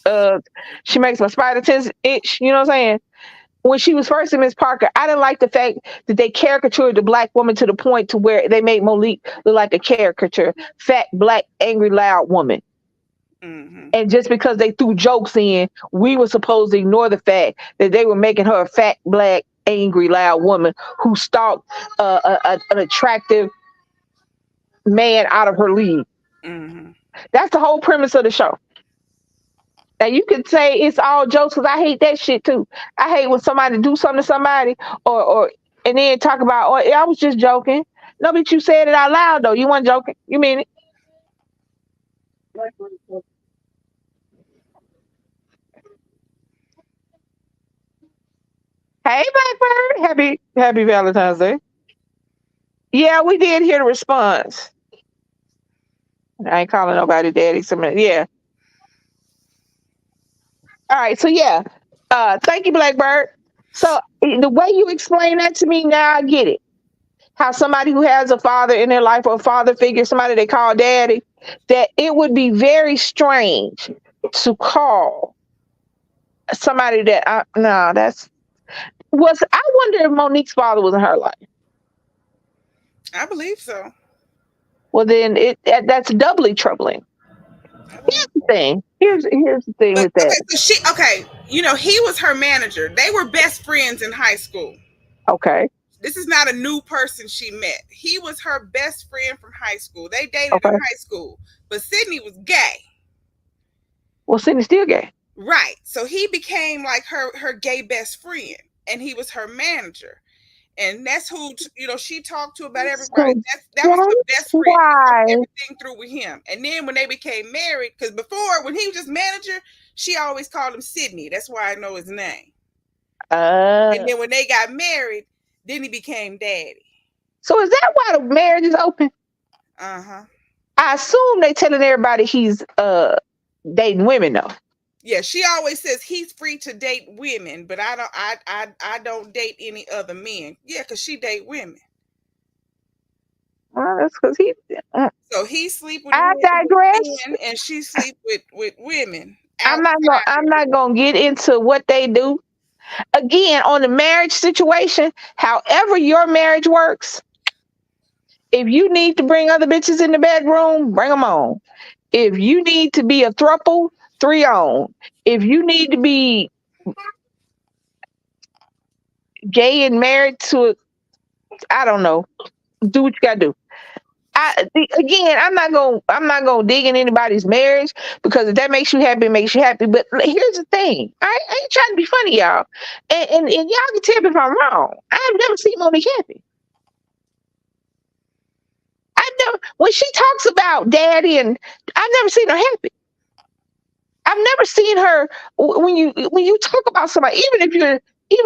Uh, she makes my itch. You know what I'm saying? When she was first in Miss Parker, I didn't like the fact that they caricatured the black woman to the point to where they made Monique look like a caricature, fat, black, angry, loud woman. And just because they threw jokes in, we were supposed to ignore the fact that they were making her a fat, black, angry, loud woman who stalked an attractive man out of her league. That's the whole premise of the show. Now you could say it's all jokes because I hate that shit too. I hate when somebody do something to somebody or and then talk about, oh, I was just joking. No, but you said it out loud though. You weren't joking. You mean it? Hey, Blackbird. Happy Valentine's Day. Yeah, we did hear the response. I ain't calling nobody daddy. Yeah. All right. So yeah. Thank you, Blackbird. So the way you explain that to me now, I get it. How somebody who has a father in their life or a father figure, somebody they call daddy, that it would be very strange to call somebody that no, that's was I wonder if Monique's father was in her life. I believe so. Well, then that's doubly troubling. I believe Here's the so. thing. Here's the thing But with that. you know, he was her manager. They were best friends in high school. Okay. This is not a new person she met. He was her best friend from high school. They dated in Okay. high school. But Sydney was gay. Well, Sydney's still gay. Right. So he became like her gay best friend. And he was her manager. And that's who she talked to about everybody. So That was her that's best friend. She talked why. everything through with him. And then when they became married, because before when he was just manager, she always called him Sydney. That's why I know his name. And then when they got married, then he became daddy. So is that why the marriage is open? Uh-huh. I assume they telling everybody he's dating women though. Yeah, she always says he's free to date women, but I don't date any other men. Yeah, because she date women. Well, that's because he. uh, So he sleep with I digress. men and she sleep with women I'm not gonna. outside. I'm not gonna get into what they do again on the marriage situation. However, your marriage works. If you need to bring other bitches in the bedroom, bring them on. If you need to be a throuple, three on. If you need to be gay and married to, I don't know, do what you gotta do. Again, I'm not gonna dig in anybody's marriage because if that makes you happy, it makes you happy. But here's the thing, I ain't trying to be funny, y'all, and y'all can tell me if I'm wrong. I've never seen Monique happy. I've never when she talks about daddy, and I've never seen her happy. I've never seen her when you talk about somebody, even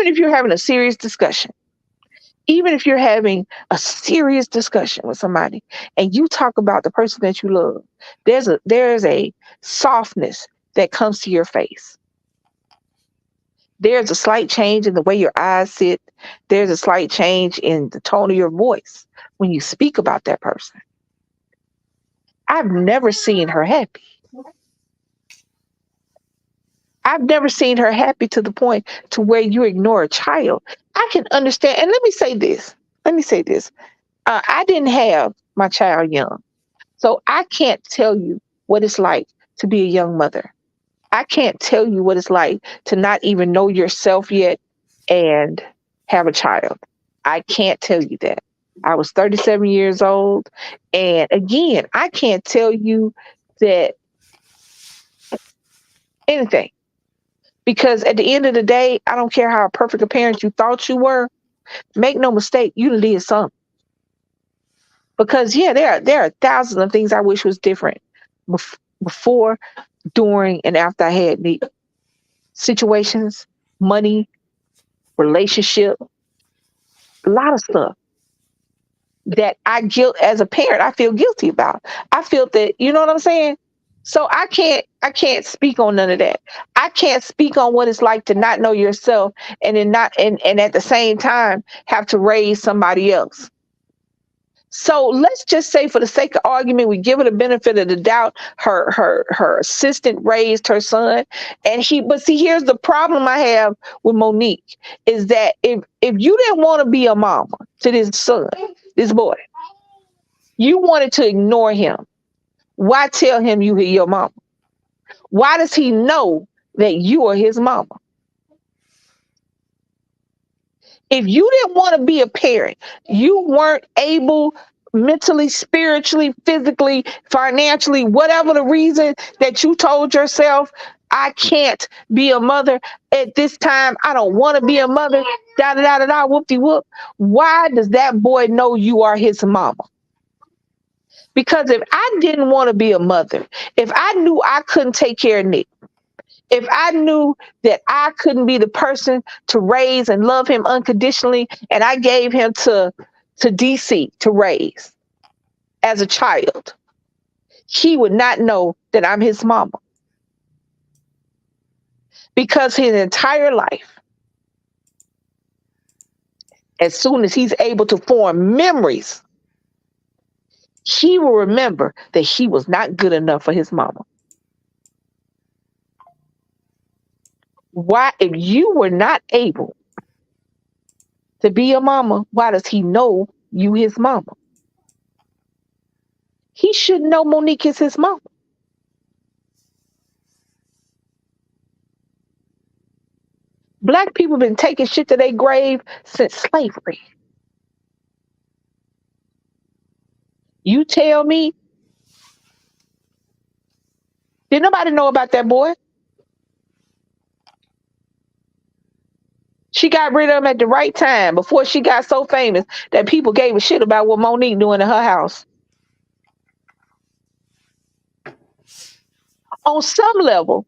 if you're having a serious discussion, even if you're having a serious discussion with somebody and you talk about the person that you love, there's a softness that comes to your face. There's a slight change in the way your eyes sit. There's a slight change in the tone of your voice when you speak about that person. I've never seen her happy. I've never seen her happy to the point to where you ignore a child. I can understand. And let me say this. Let me say this. I didn't have my child young. So I can't tell you what it's like to be a young mother. I can't tell you what it's like to not even know yourself yet and have a child. I can't tell you that. I was 37 years old. And again, I can't tell you that anything because at the end of the day, I don't care how perfect a parent you thought you were. Make no mistake, you did something. Because yeah, there are thousands of things I wish was different before, during, and after I had the situations, money, relationship, a lot of stuff that as a parent, I feel guilty about. I feel that, you know what I'm saying? So I can't speak on none of that. I can't speak on what it's like to not know yourself and then not and at the same time have to raise somebody else. So let's just say, for the sake of argument, we give her the benefit of the doubt. Her assistant raised her son, and he. But see, here's the problem I have with Monique is that if you didn't want to be a mama to this son, this boy, you wanted to ignore him. Why tell him you your mama? Why does he know that you are his mama? If you didn't want to be a parent, you weren't able mentally, spiritually, physically, financially, whatever the reason that you told yourself, I can't be a mother at this time. I don't want to be a mother. Da da da da da. Whoop de whoop. Why does that boy know you are his mama? Because if I didn't want to be a mother, if I knew I couldn't take care of Nick, if I knew that I couldn't be the person to raise and love him unconditionally, and I gave him to DC to raise as a child, he would not know that I'm his mama. Because his entire life, as soon as he's able to form memories, he will remember that he was not good enough for his mama. Why, if you were not able to be a mama, why does he know you his mama? He should know Monique is his mama. Black people been taking shit to their grave since slavery. You tell me, did nobody know about that boy? She got rid of him at the right time before she got so famous that people gave a shit about what Monique doing in her house. On some level,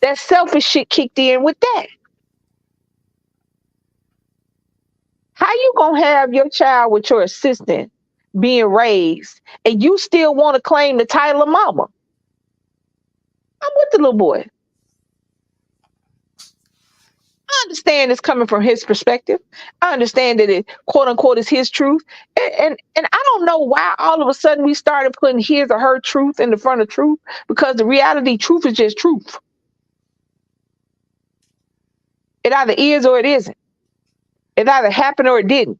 that selfish shit kicked in with that. How you gonna have your child with your assistant being raised and you still want to claim the title of mama? I'm with the little boy. I understand it's coming from his perspective. I understand that it quote unquote is his truth. And I don't know why all of a sudden we started putting his or her truth in the front of truth, because the reality truth is just truth. It either is or it isn't. It either happened or it didn't.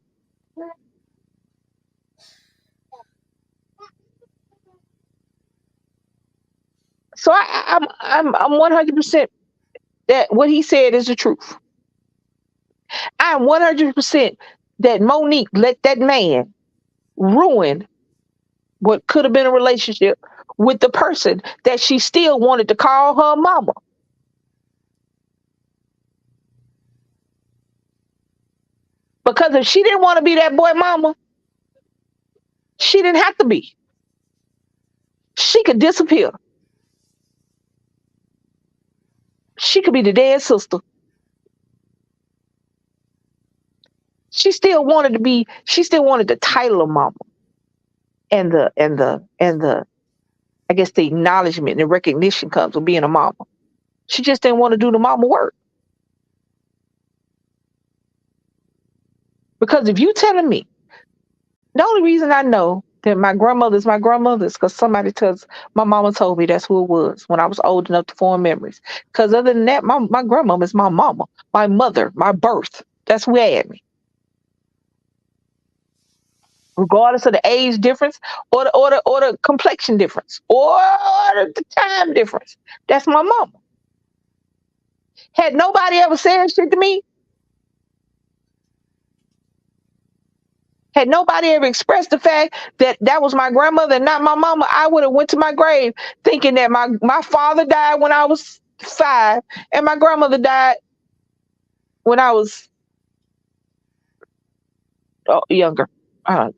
So I'm 100% that what he said is the truth. I'm 100% that Monique let that man ruin what could have been a relationship with the person that she still wanted to call her mama. Because if she didn't want to be that boy mama, she didn't have to be. She could disappear. She could be the dead sister. She still wanted the title of mama, and the I guess the acknowledgement and recognition comes with being a mama. She just didn't want to do the mama work. Because if you telling me the only reason I know that my grandmother's my grandmother is because somebody tells my mama told me that's who it was when I was old enough to form memories. Because other than that, my grandmama is my mama, my mother, my birth. That's who had me. Regardless of the age difference or the complexion difference or the time difference. That's my mama. Had nobody ever said shit to me, had nobody ever expressed the fact that that was my grandmother and not my mama, I would have went to my grave thinking that my father died when I was 5 and my grandmother died when I was younger,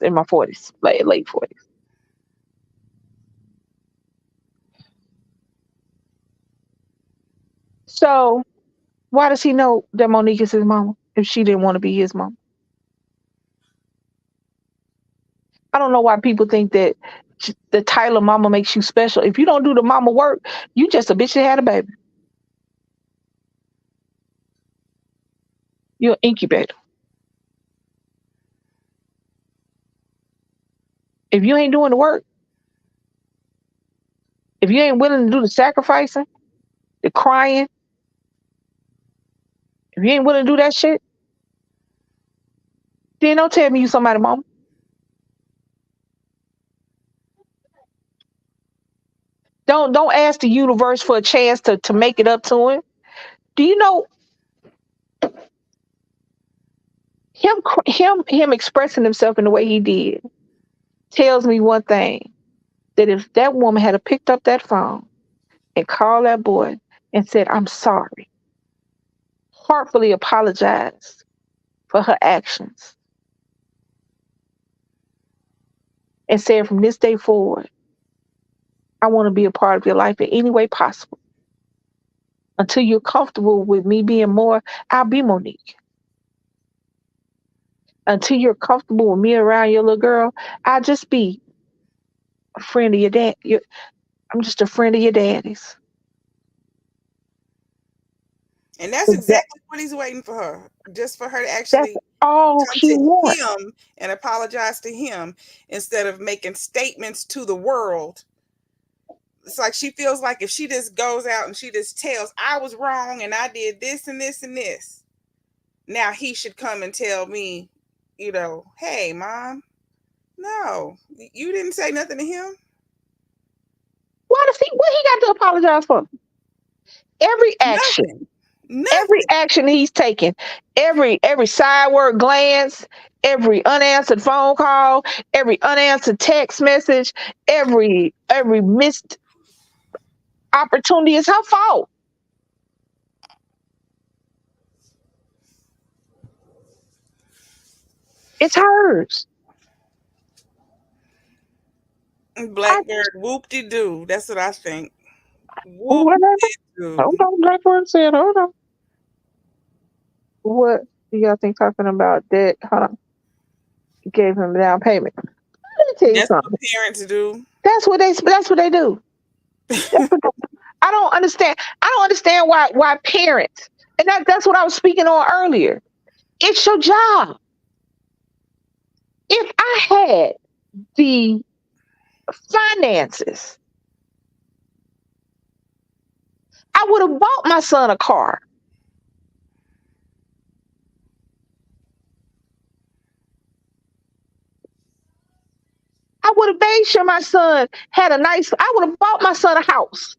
in my 40s, late 40s. So why does he know that Monique is his mama if she didn't want to be his mama? I don't know why people think that the title of mama makes you special. If you don't do the mama work, you just a bitch that had a baby. You're an incubator. If you ain't doing the work, if you ain't willing to do the sacrificing, the crying, if you ain't willing to do that shit, then don't tell me you somebody mama. Don't ask the universe for a chance to make it up to him. Do you know him expressing himself in the way he did tells me one thing, that if that woman had picked up that phone and called that boy and said, I'm sorry, heartfully apologized for her actions, and said, from this day forward, I want to be a part of your life in any way possible. Until you're comfortable with me being more, I'll be Monique. Until you're comfortable with me around your little girl, I'll just be a friend of your dad. I'm just a friend of your daddy's. And that's That, exactly what he's waiting for her. Just for her to that's actually all come he to wants. him and apologize to him instead of making statements to the world. It's like she feels like if she just goes out and she just tells, I was wrong and I did this and this and this, now he should come and tell me, hey, mom, no, you didn't say nothing to him. What he got to apologize for? Every action, Nothing. every Nothing. action he's taken, every sideward glance, every unanswered phone call, every unanswered text message, every missed opportunity is her fault. It's hers. I Blackbird, whoop-de-doo. That's what I think. whatever. Whoop-de-doo. Hold on, Blackbird said, hold on. What do y'all think talking about that? Hold on. Gave him a down payment. Let me tell you That's what something. parents do. That's what they do. That's what I don't understand. I don't understand why parents. And that's what I was speaking on earlier. It's your job. If I had the finances, I would have bought my son a car. I would have made sure my son had a nice, I would have bought my son a house.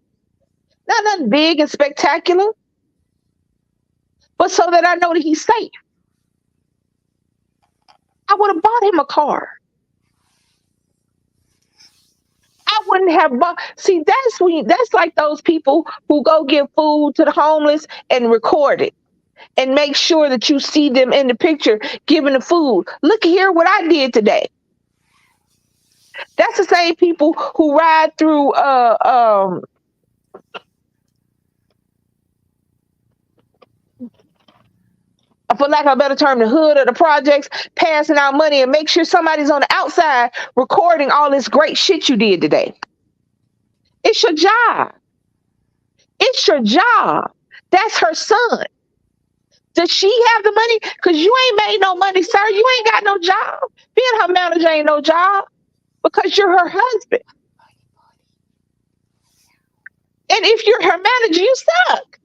Not nothing big and spectacular, but so that I know that he's safe. I would have bought him a car. I wouldn't have bought. See, that's like those people who go give food to the homeless and record it and make sure that you see them in the picture giving the food. Look here what I did today. That's the same people who ride through for lack of a better term, the hood of the projects, passing out money and make sure somebody's on the outside recording all this great shit you did today. It's your job. It's your job. That's her son. Does she have the money? Because you ain't made no money, sir. You ain't got no job. Being her manager ain't no job because you're her husband. And if you're her manager, you suck.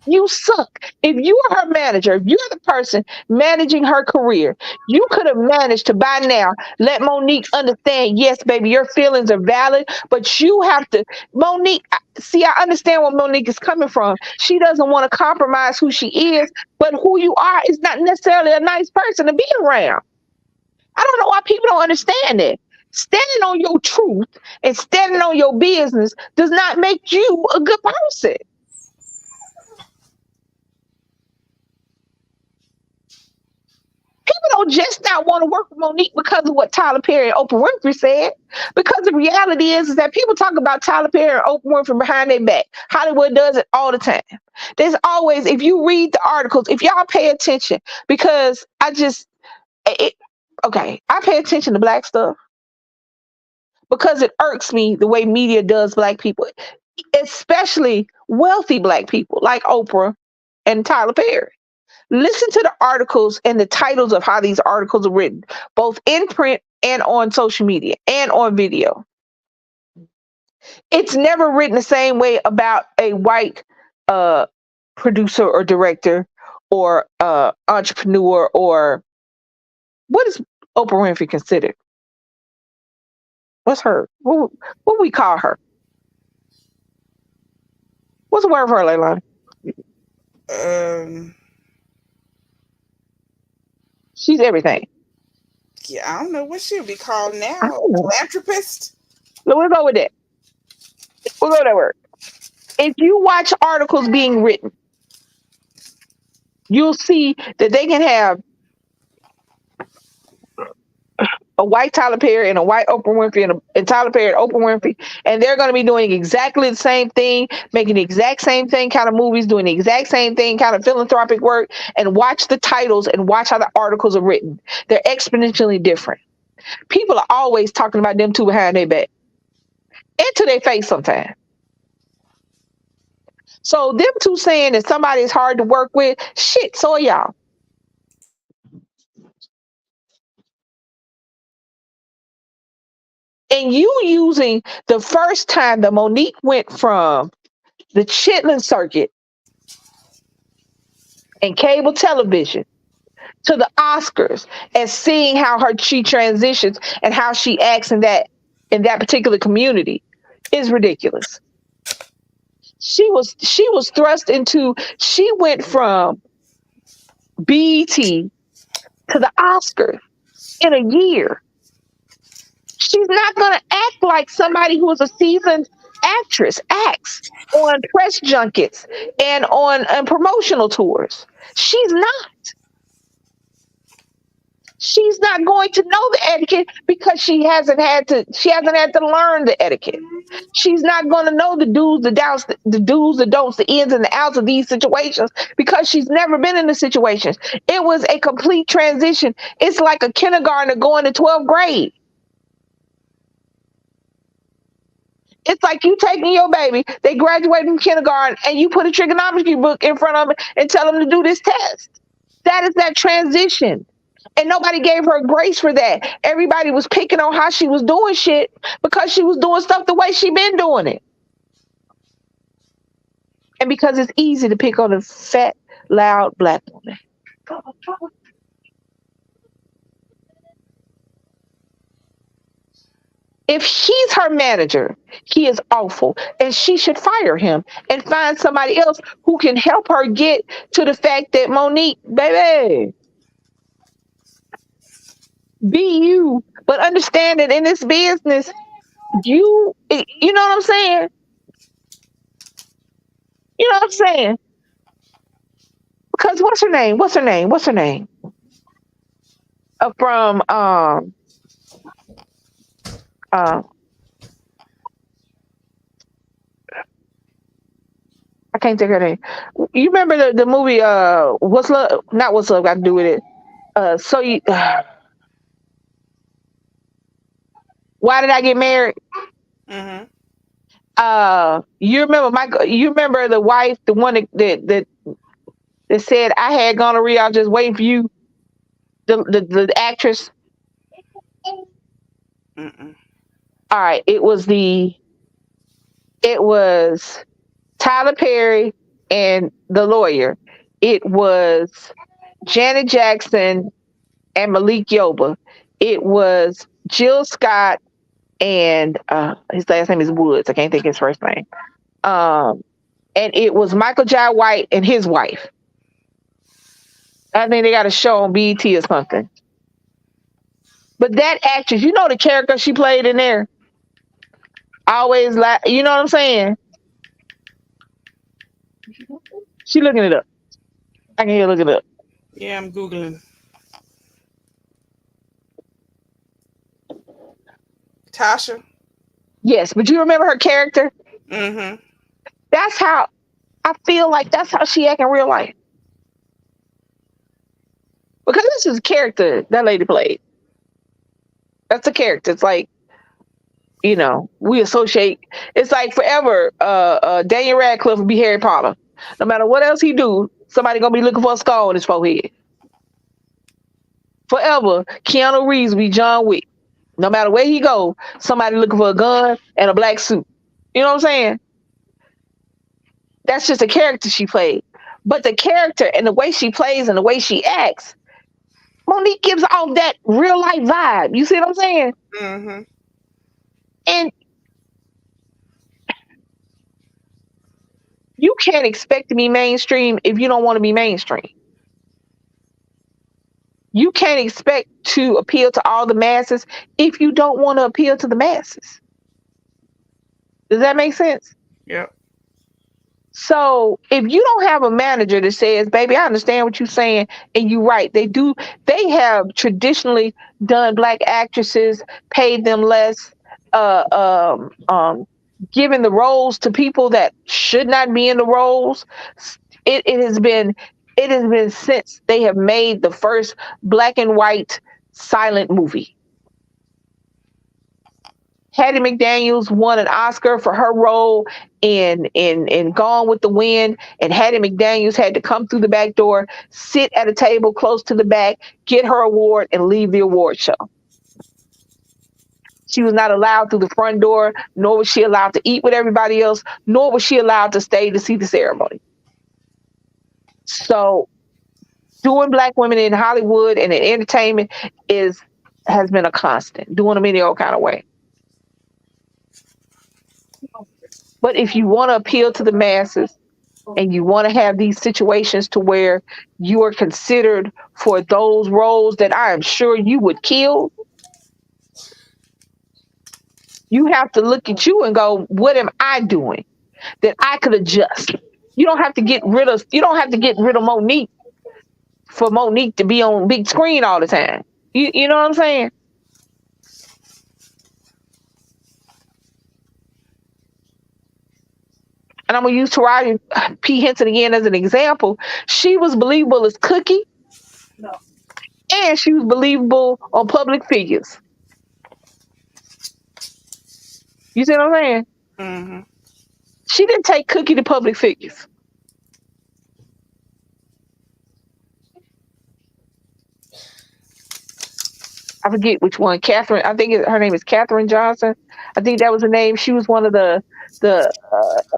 You suck. If you are her manager, if you're the person managing her career, you could have managed to by now let Monique understand, yes, baby, your feelings are valid, but you have to, Monique, see, I understand where Monique is coming from. She doesn't want to compromise who she is, but who you are is not necessarily a nice person to be around. I don't know why people don't understand it. Standing on your truth and standing on your business does not make you a good person. People don't just not want to work with Monique because of what Tyler Perry and Oprah Winfrey said. Because the reality is that people talk about Tyler Perry and Oprah Winfrey behind their back. Hollywood does it all the time. There's always, if you read the articles, if y'all pay attention, because it, okay, I pay attention to black stuff because it irks me the way media does black people, especially wealthy black people like Oprah and Tyler Perry. Listen to the articles and the titles of how these articles are written, both in print and on social media and on video. It's never written the same way about a white uh, producer or director or entrepreneur or what is Oprah Winfrey considered? What's her? What we call her? What's the word for her, Leilani? Um, She's everything. yeah, I don't know what she'll be called I now. don't know. Philanthropist. We'll go with that. We'll go with that word. If you watch articles being written, you'll see that they can have a white Tyler Perry and a white Oprah Winfrey and Tyler Perry and Oprah Winfrey, and they're going to be doing exactly the same thing, making the exact same thing kind of movies, doing the exact same thing kind of philanthropic work, and watch the titles and watch how the articles are written. They're exponentially different. People are always talking about them two behind their back and to their face sometimes. So them two saying that somebody is hard to work with, shit, so are y'all. And you using the first time that Monique went from the Chitlin circuit and cable television to the Oscars and seeing how she transitions and how she acts in that particular community is ridiculous. She was thrust into, she went from BET to the Oscars in a year. She's not going to act like somebody who is a seasoned actress acts on press junkets and on promotional tours. She's not. She's not going to know the etiquette because she hasn't had to learn the etiquette. She's not going to know the do's, the don'ts, the do's, the don'ts, the ins and the outs of these situations because she's never been in the situations. It was a complete transition. It's like a kindergartner going to 12th grade. It's like you taking your baby, they graduate from kindergarten, and you put a trigonometry book in front of them and tell them to do this test. That is that transition. And nobody gave her grace for that. Everybody was picking on how she was doing shit because she was doing stuff the way she been doing it. And because it's easy to pick on a fat, loud black woman. If he's her manager, he is awful. And she should fire him and find somebody else who can help her get to the fact that Monique, baby, be you. But understand that in this business, you know what I'm saying? You know what I'm saying? Because what's her name? What's her name? What's her name? From uh I can't think of her name. You remember the movie What's Love? Not What's Love got to do with it. So you Why Did I Get Married? Mm-hmm. You remember Michael? You remember the wife, the one that said I had gonorrhea. I was just waiting for you. The actress. Mm-mm. All right, it was Tyler Perry and the lawyer. It was Janet Jackson and Malik Yoba. It was Jill Scott and his last name is Woods. I can't think of his first name. Um, and it was Michael Jai White and his wife. I think they got a show on BET or something. But that actress, you know the character she played in there. Always like, you know what I'm saying? She looking it up. I can hear looking it up. Yeah, I'm Googling. Tasha. Yes, but you remember her character? Mm-hmm. That's how I feel like that's how she act in real life. Because this is a character that lady played. That's a character. It's like, we associate. It's like forever. Daniel Radcliffe would be Harry Potter. No matter what else he do, somebody gonna be looking for a skull on his forehead. Forever, Keanu Reeves will be John Wick. No matter where he go, somebody looking for a gun and a black suit. You know what I'm saying? That's just a character she played. But the character and the way she plays and the way she acts, Monique gives off that real life vibe. You see what I'm saying? Mm-hmm. And you can't expect to be mainstream if you don't want to be mainstream. You can't expect to appeal to all the masses if you don't want to appeal to the masses. Does that make sense? Yep. So if you don't have a manager that says, baby, I understand what you're saying, and you're right, they have traditionally done black actresses, paid them less, uh, um, um, given the roles to people that should not be in the roles. It has been since they have made the first black and white silent movie. Hattie McDaniels won an Oscar for her role in Gone with the Wind, and Hattie McDaniels had to come through the back door, sit at a table close to the back, get her award, and leave the award show. She was not allowed through the front door, nor was she allowed to eat with everybody else, nor was she allowed to stay to see the ceremony. So doing black women in Hollywood and in entertainment has been a constant, doing them any old kind of way. But if you want to appeal to the masses and you want to have these situations to where you are considered for those roles that I am sure you would kill, you have to look at you and go, what am I doing that I could adjust? You don't have to get rid of Monique for Monique to be on big screen all the time. You know what I'm saying? And I'm gonna use Taraji P. Henson again as an example. She was believable as Cookie, and she was believable on Public Figures. You see what I'm saying? Mm-hmm. She didn't take Cookie to public figures. I forget which one. Catherine. I think her name is Catherine Johnson. I think that was her name. She was one of the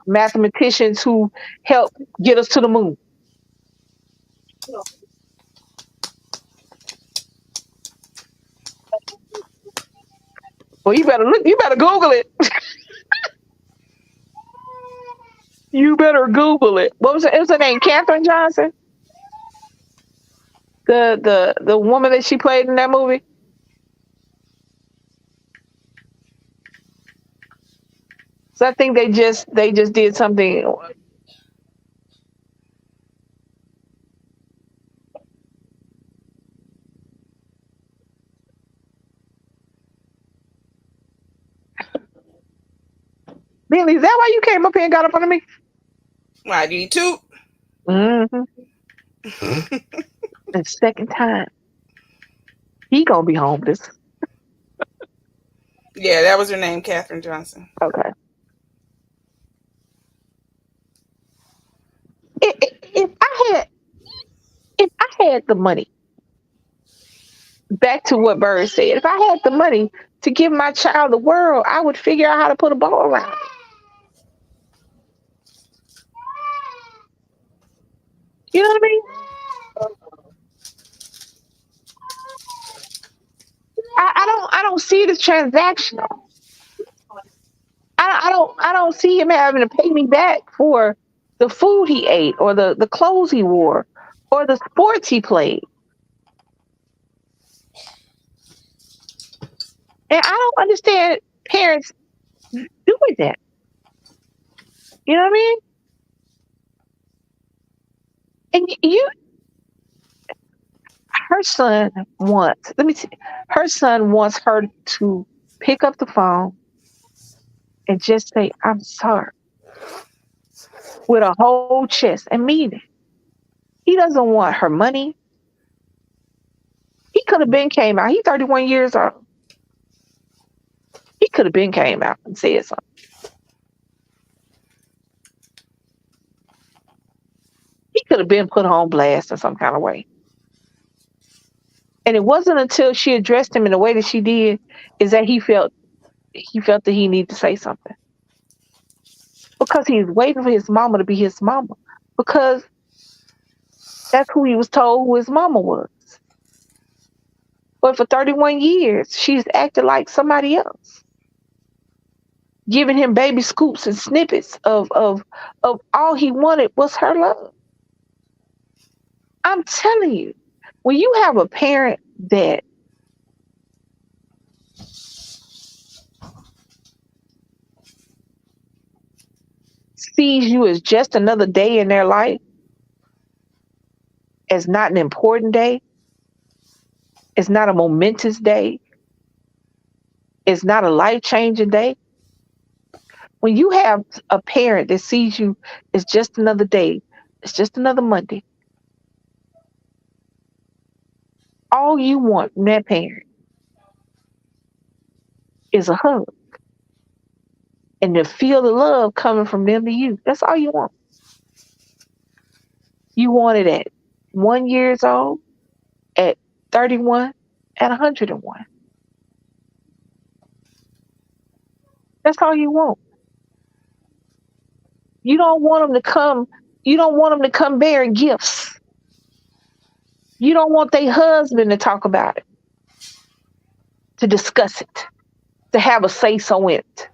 mathematicians who helped get us to the moon. Well, you better look. You better Google it. You better Google it. What was it? It was her name, Catherine Johnson. The woman that she played in that movie. So I think they just did something. Billy, is that why you came up here and got up under me? Why do you too? Mm-hmm. The second time, he gonna be homeless. Yeah, that was her name, Katherine Johnson. Okay. If I had the money, back to what Bird said, if I had the money to give my child the world, I would figure out how to put a bow around it. You know what I mean? I don't see it as transactional. I don't see him having to pay me back for the food he ate or the clothes he wore or the sports he played. And I don't understand parents doing that. You know what I mean? And her son wants, let me see, her son wants her to pick up the phone and just say, I'm sorry, with a whole chest and mean it. He doesn't want her money. He could have been came out. He's 31 years old. He could have been came out and said something. He could have been put on blast in some kind of way. And it wasn't until she addressed him in the way that she did is that he felt that he needed to say something. Because he's waiting for his mama to be his mama. Because that's who he was told who his mama was. But for 31 years, she's acted like somebody else, giving him baby scoops and snippets of all he wanted was her love. I'm telling you, when you have a parent that sees you as just another day in their life, as not an important day, it's not a momentous day, it's not a life changing day. When you have a parent that sees you as just another day, it's just another Monday, all you want from that parent is a hug and to feel the love coming from them to you. That's all you want. You want it at 1 years old, at 31, at 101. That's all you want. You don't want them to come. You don't want them to come bearing gifts. You don't want their husband to talk about it, to discuss it, to have a say so in it.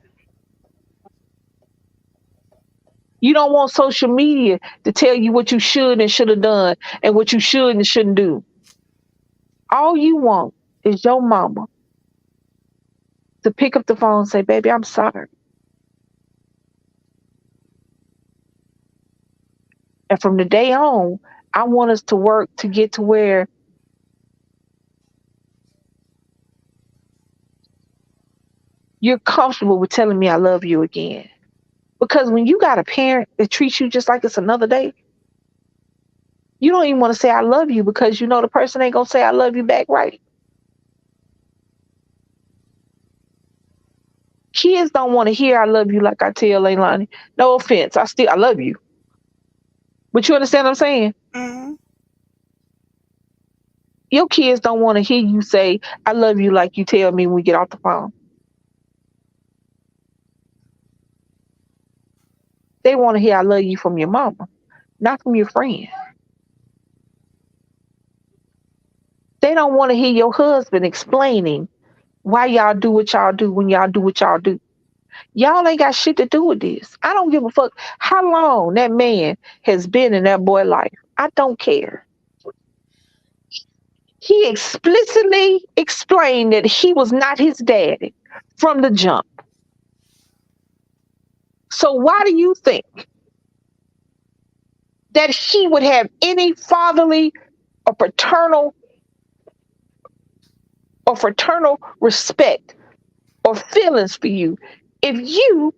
You don't want social media to tell you what you should and should have done and what you should and shouldn't do. All you want is your mama to pick up the phone and say, baby, I'm sorry. And from the day on, I want us to work to get to where you're comfortable with telling me I love you again. Because when you got a parent that treats you just like it's another day, you don't even want to say I love you because you know the person ain't gonna say I love you back right. Kids don't want to hear I love you like I tell Leilani. No offense. I love you. But you understand what I'm saying? Mm-hmm. Your kids don't want to hear you say I love you like you tell me when we get off the phone. They want to hear I love you from your mama, not from your friend. They don't want to hear your husband explaining why y'all do what y'all do when y'all do what y'all do. Y'all ain't got shit to do with this. I don't give a fuck how long that man has been in that boy life. I don't care. He explicitly explained that he was not his daddy from the jump. So why do you think that he would have any fatherly or fraternal respect or feelings for you if you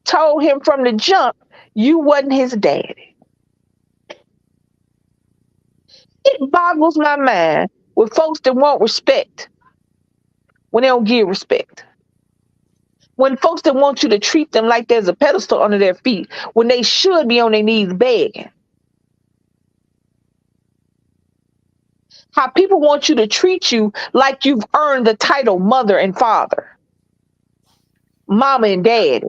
told him from the jump you wasn't his daddy? It boggles my mind with folks that want respect when they don't give respect. When folks that want you to treat them like there's a pedestal under their feet when they should be on their knees begging. How people want you to treat you like you've earned the title mother and father, mama and dad,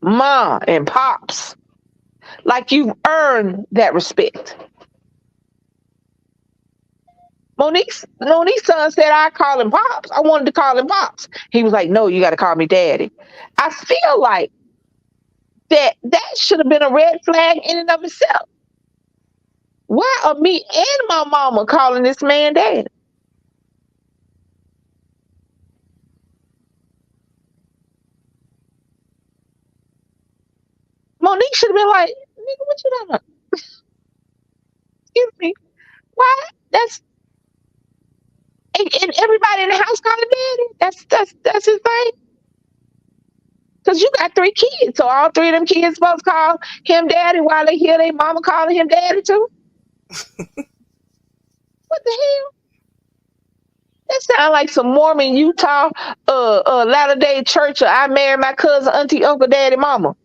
ma and pops, like you've earned that respect. Monique's son said I call him pops. I wanted to call him pops. He was like, no, you got to call me daddy. I feel like that should have been a red flag in and of itself. Why are me and my mama calling this man daddy? Monique should have been like, nigga, what you talking about? Excuse me. Why? And everybody in the house call him daddy. That's his thing. Cause you got 3 kids, so all 3 of them kids supposed to call him daddy while they hear their mama calling him daddy too. What the hell? That sound like some Mormon Utah, Latter Day Church. Or I married my cousin, auntie, uncle, daddy, mama.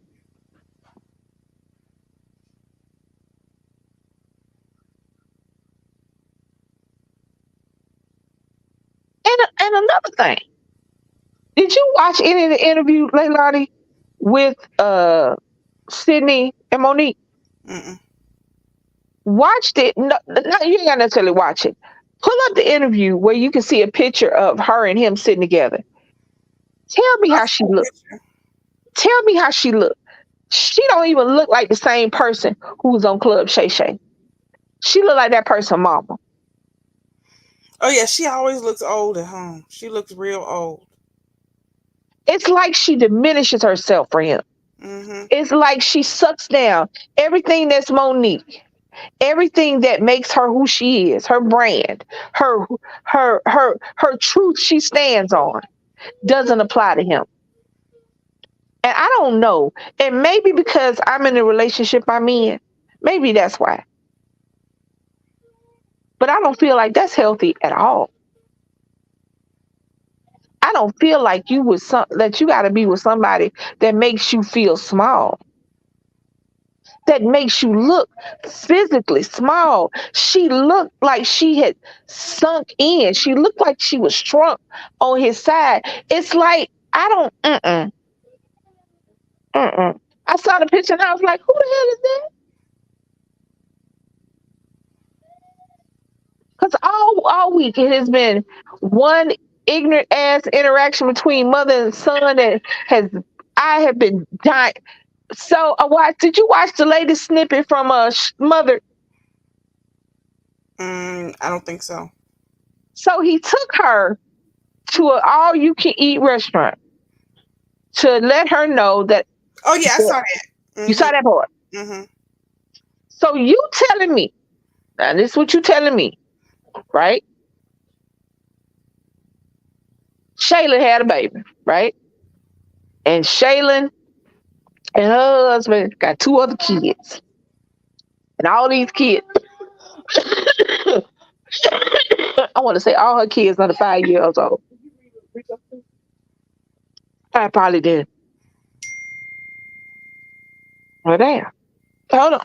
And another thing, did you watch any of the interview, Leilani, with Sydney and Monique? Mm-mm. Watched it. No, you ain't got to necessarily watch it. Pull up the interview where you can see a picture of her and him sitting together. Tell me I how saw she the looked. picture. Tell me how she looked. She don't even look like the same person who was on Club Shay Shay. She looked like that person, mama. Oh yeah, she always looks old at home. She looks real old. It's like she diminishes herself for him. Mm-hmm. It's like she sucks down everything that's Monique, everything that makes her who she is, her brand, her her truth she stands on doesn't apply to him. And I don't know. And maybe because I'm in the relationship I'm in, maybe that's why. But I don't feel like that's healthy at all. I don't feel like that you got to be with somebody that makes you feel small, that makes you look physically small. She looked like she had sunk in. She looked like she was shrunk on his side. It's like I don't. I saw the picture and I was like, who the hell is that? Because all week it has been one ignorant ass interaction between mother and son that has I have been dying. So did you watch the latest snippet from mother? I don't think so. So he took her to an all you can eat restaurant to let her know that Oh yeah, I saw that. you saw that part. Mm-hmm. So you telling me, now this is what you telling me, right? Shaylin had a baby, right? And Shaylin and her husband got 2 other kids. And all these kids, I want to say all her kids under 5 years old. I probably did. Well, damn. Hold on.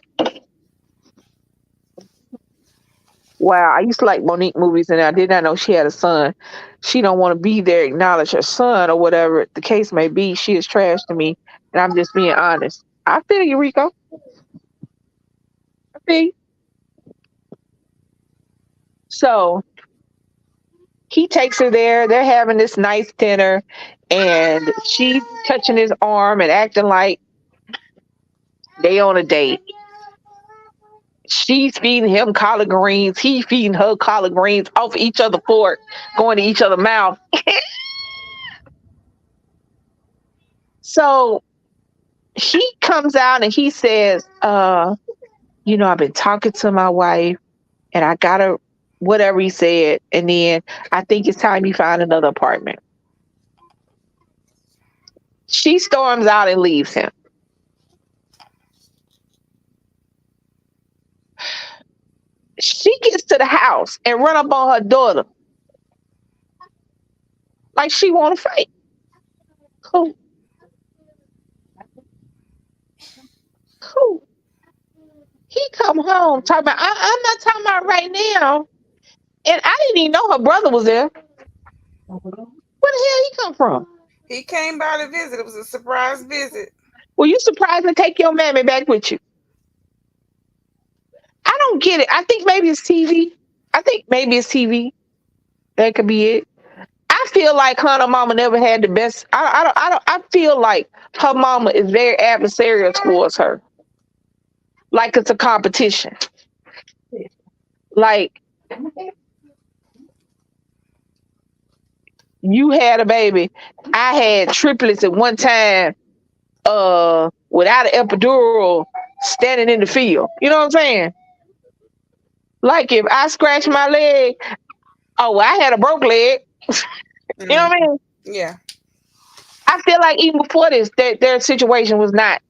Wow, I used to like Monique movies, and I did not know she had a son. She don't want to be there, acknowledge her son, or whatever the case may be. She is trash to me, and I'm just being honest. I feel you, Rico. I feel you. So he takes her there. They're having this nice dinner, and she's touching his arm and acting like they on a date. She's feeding him collard greens. He feeding her collard greens off each other fork, going to each other mouth. So he comes out and he says, I've been talking to my wife and I got her whatever he said. And then I think it's time you find another apartment. She storms out and leaves him. She gets to the house and run up on her daughter like she want to fight. Who? Who? He come home talking about, I'm not talking about right now. And I didn't even know her brother was there. Where the hell he come from? He came by to visit. It was a surprise visit. Were you surprised to take your mammy back with you? I don't get it. I think maybe it's TV. I think maybe it's TV. That could be it. I feel like her and her mama never had the best. I feel like her mama is very adversarial towards her. Like it's a competition. Like you had a baby. I had triplets at one time, without an epidural standing in the field. You know what I'm saying? Like if I scratched my leg, oh, well, I had a broke leg. You know what I mean? Yeah. I feel like even before this, their situation was not,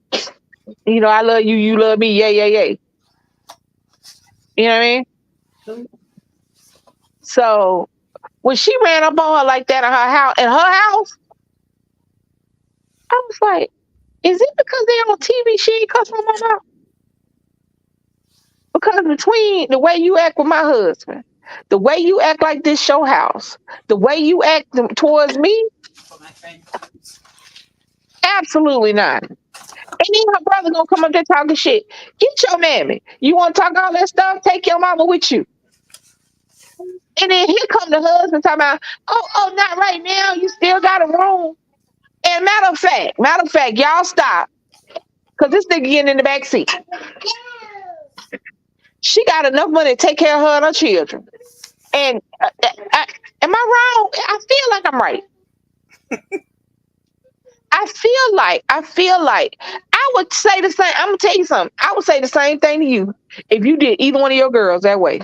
I love you, you love me, yay. You know what I mean? So when she ran up on her like that in her house, I was like, is it because they're on TV she ain't cuss my mom out? Because between the way you act with my husband, the way you act like this show house, the way you act towards me, absolutely not. And then her brother gonna come up there talking shit. Get your mammy. You want to talk all that stuff? Take your mama with you. And then here come the husband talking about, oh, not right now. You still got a room. And matter of fact, y'all stop. Because this nigga getting in the back seat. She got enough money to take care of her and her children. And am I wrong? I feel like I'm right. I feel like I would say the same. I'm gonna tell you something. I would say the same thing to you if you did either one of your girls that way.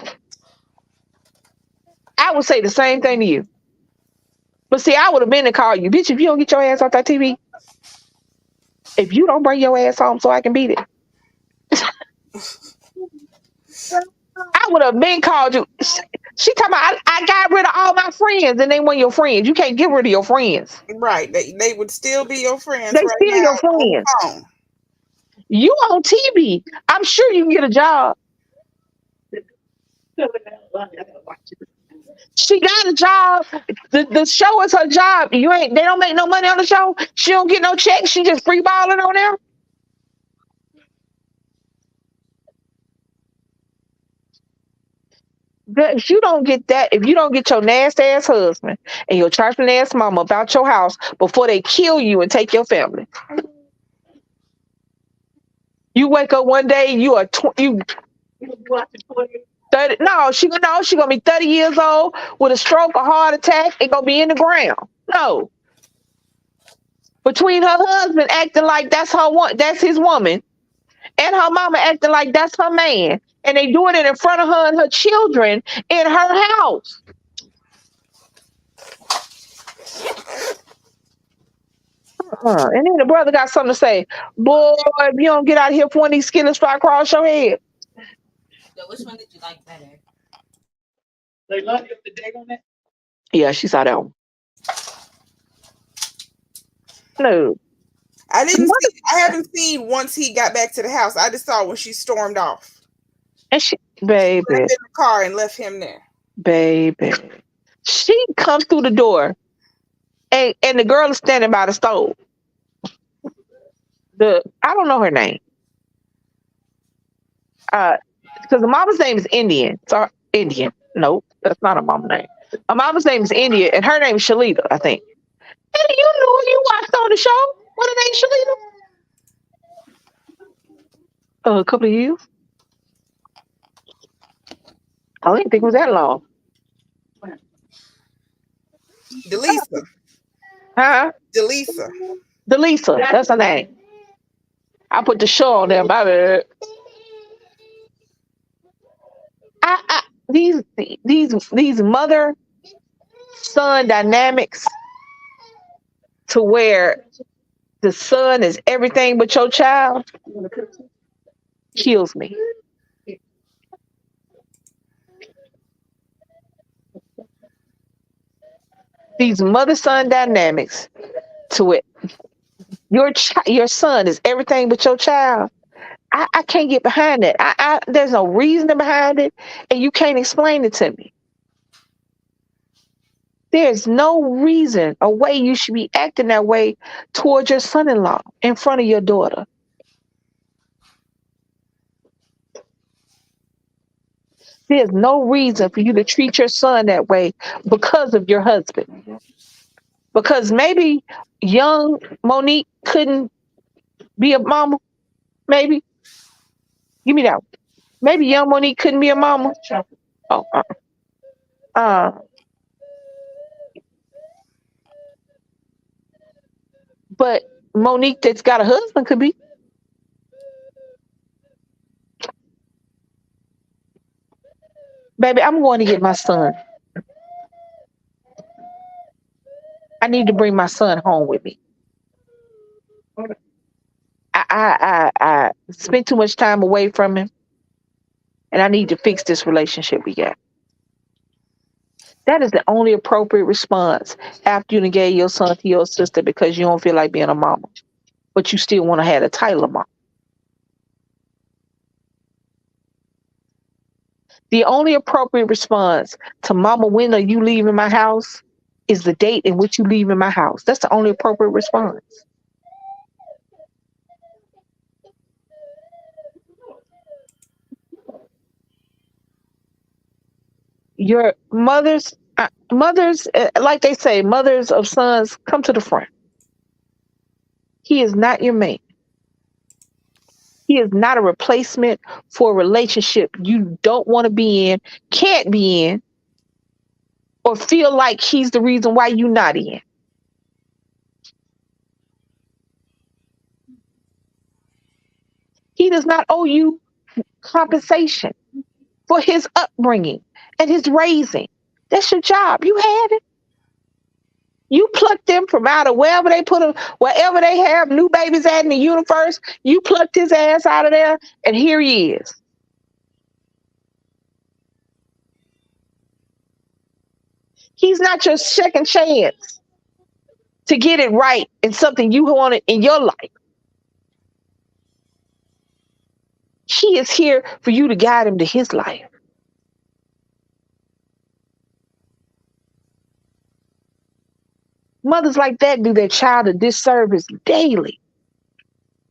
I would say the same thing to you. But see, I would have been to call you, bitch, if you don't get your ass off that TV. If you don't bring your ass home so I can beat it. I would have been called you. She talking about I got rid of all my friends and they weren't your friends. You can't get rid of your friends. Right. They would still be your friends They right still now your on the friends. phone. You on TV. I'm sure you can get a job. She got a job. The show is her job. They don't make no money on the show. She don't get no check. She just free balling on there. If you don't get that, if you don't get your nasty ass husband and your trifling ass mama about your house before they kill you and take your family, you wake up one day, you are you 30. No, she gonna be 30 years old with a stroke, a heart attack, and gonna be in the ground. No, between her husband acting like that's his woman, and her mama acting like that's her man, and they doing it in front of her and her children in her house. And then the brother got something to say. Boy, if you don't get out of here before these skinny start across your head. So which one did you like better? Yeah, she saw that one. No. I didn't Mother, see. I haven't seen once he got back to the house. I just saw when she stormed off. and she, She got baby, in the car and left him there. baby. She come through the door, and the girl is standing by the stove. I don't know her name. Because the mama's name is Indian. So Indian. No, that's not a mama name. My mama's name is India, and her name is Shalita, I think. And you knew you watched on the show. What her name, Shalita? A couple of years. I didn't think it was that long. Delisa. Huh? Delisa. Delisa, that's her name. I put the show on there. My bad. I these mother son dynamics to where the son is everything but your child kills me. These mother son dynamics to it. Your son is everything but your child. I can't get behind it. There's no reason behind it, and you can't explain it to me. There's no reason or way you should be acting that way towards your son-in-law in front of your daughter. There's no reason for you to treat your son that way because of your husband. Because maybe young Monique couldn't be a mama. Maybe. Give me that one. Maybe young Monique couldn't be a mama. Oh, uh, but Monique that's got a husband could be. Baby, I'm going to get my son. I need to bring my son home with me. I spent too much time away from him, and I need to fix this relationship we got. That is the only appropriate response after you done gave your son to your sister because you don't feel like being a mama, but you still want to have the title of mama. The only appropriate response to mama, when are you leaving my house, is the date in which you leave in my house. That's the only appropriate response. Your mothers, like they say, mothers of sons, come to the front. He is not your mate. He is not a replacement for a relationship you don't want to be in, can't be in, or feel like he's the reason why you're not in. He does not owe you compensation for his upbringing and his raising. That's your job. You had it. You plucked them from out of wherever they put them, wherever they have new babies at in the universe. You plucked his ass out of there, and here he is. He's not your second chance to get it right in something you wanted in your life. He is here for you to guide him to his life. Mothers like that do their child a disservice daily.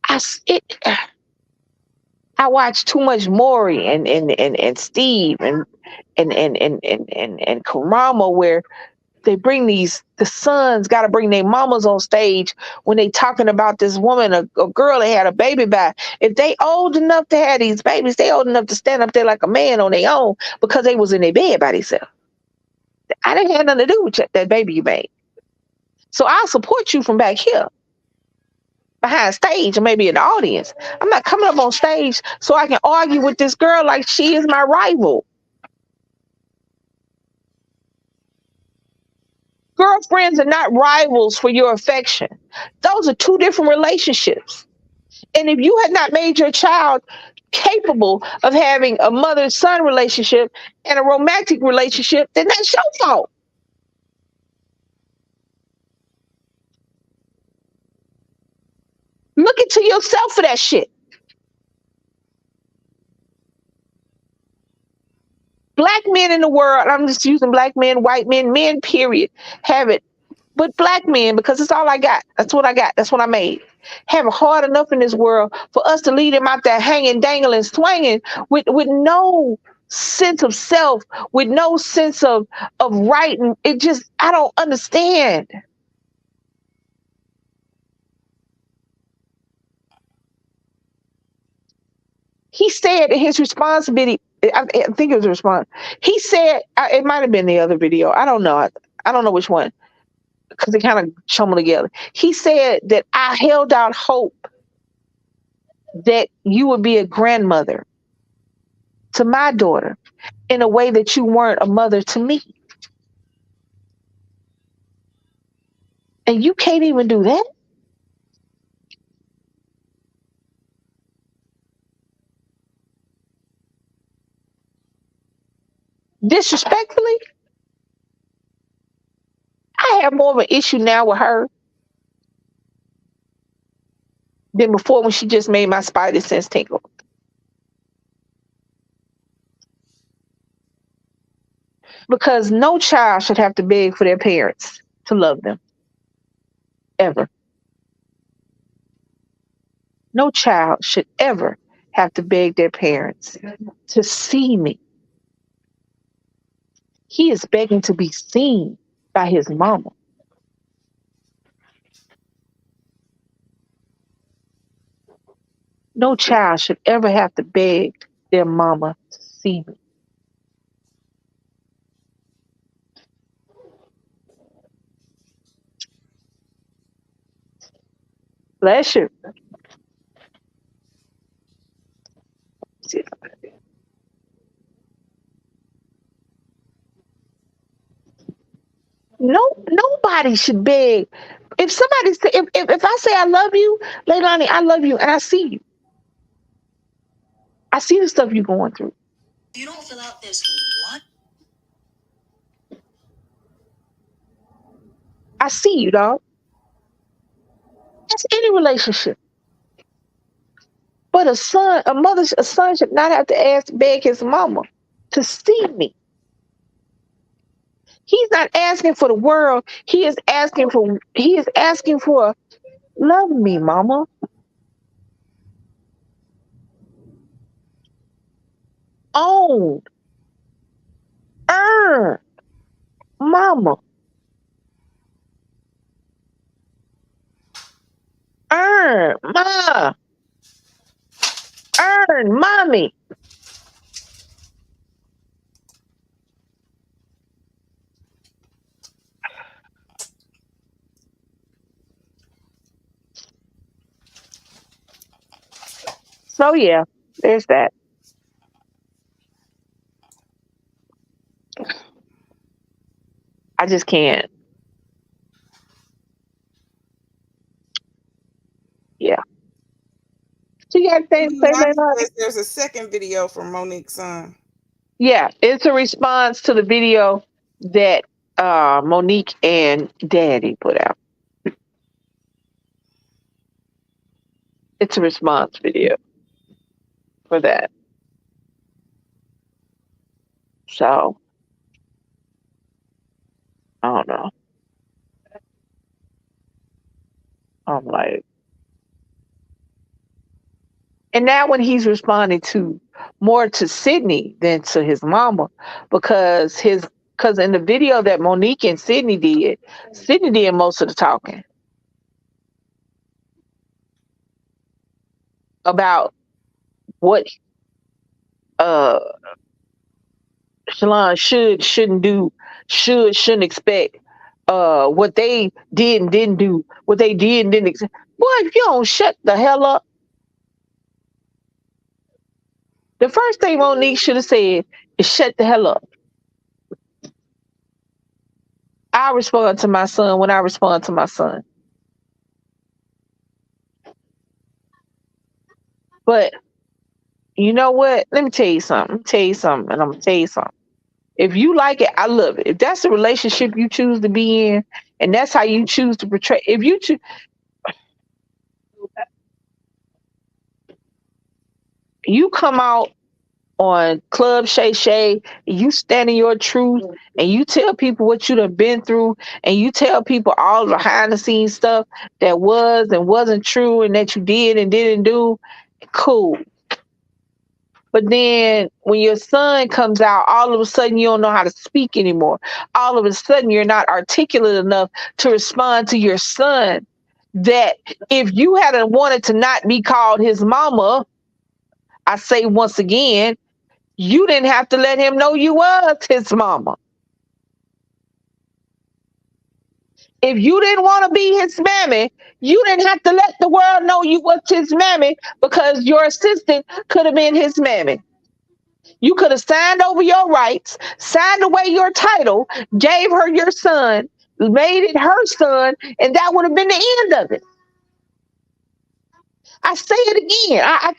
I, it, I watch too much Maury and Steve and Karama, where they bring the sons got to bring their mamas on stage when they talking about this woman, a girl they had a baby by. If they old enough to have these babies, they old enough to stand up there like a man on their own because they was in their bed by themselves. I didn't have nothing to do with that baby you made. So I'll support you from back here behind stage or maybe in the audience. I'm not coming up on stage so I can argue with this girl like she is my rival. Girlfriends are not rivals for your affection. Those are two different relationships. And if you had not made your child capable of having a mother-son relationship and a romantic relationship, then that's your fault. it to yourself for that shit. Black men in the world, I'm just using black men, white men, men, period, have it. But black men, because it's all I got. That's what I got. That's what I made. Have it hard enough in this world for us to leave them out there hanging, dangling, swinging with no sense of self, with no sense of right. And it just, I don't understand. He said in his responsibility, I think it was a response. He said, it might have been the other video. I don't know. I don't know which one because they kind of jumble together. He said that I held out hope that you would be a grandmother to my daughter in a way that you weren't a mother to me. And you can't even do that? Disrespectfully? I have more of an issue now with her than before when she just made my spidey sense tingle. Because no child should have to beg for their parents to love them. Ever. No child should ever have to beg their parents to see me. He is begging to be seen by his mama. No child should ever have to beg their mama to see me. Bless you. No, nobody should beg. If somebody say, if I say I love you, Leilani, I love you, and I see you. I see the stuff you're going through. You don't fill out this one. I see you, dog. That's any relationship. But a son should not have to beg his mama to see me. He's not asking for the world. He is asking for love me, mama. Own. Earn. Mama. Earn. Ma. Earn. Mommy. So yeah, there's that. I just can't. Yeah. So you got things to say, Leilani? There's a second video from Monique's son. Yeah, it's a response to the video that Monique and Daddy put out. It's a response video for that. So I don't know. I'm like, and now when he's responding to more to Sydney than to his mama, because in the video that Monique and Sydney did most of the talking about what Shalon shouldn't do, shouldn't expect, what they did and didn't do, what they did and didn't expect. Boy, if you don't shut the hell up. The first thing Monique should have said is shut the hell up. I respond to my son when I respond to my son. But you know what? Let me tell you something. And I'm gonna tell you something. If you like it, I love it. If that's the relationship you choose to be in, and that's how you choose to portray, if you choose, you come out on Club Shay Shay, you stand in your truth and you tell people what you done been through and you tell people all the behind the scenes stuff that was and wasn't true and that you did and didn't do, cool. But then when your son comes out, all of a sudden you don't know how to speak anymore. All of a sudden you're not articulate enough to respond to your son. That if you hadn't wanted to not be called his mama, I say once again, you didn't have to let him know you was his mama. If you didn't want to be his mammy, you didn't have to let the world know you was his mammy because your assistant could have been his mammy. You could have signed over your rights, signed away your title, gave her your son, made it her son, and that would have been the end of it. I say it again. I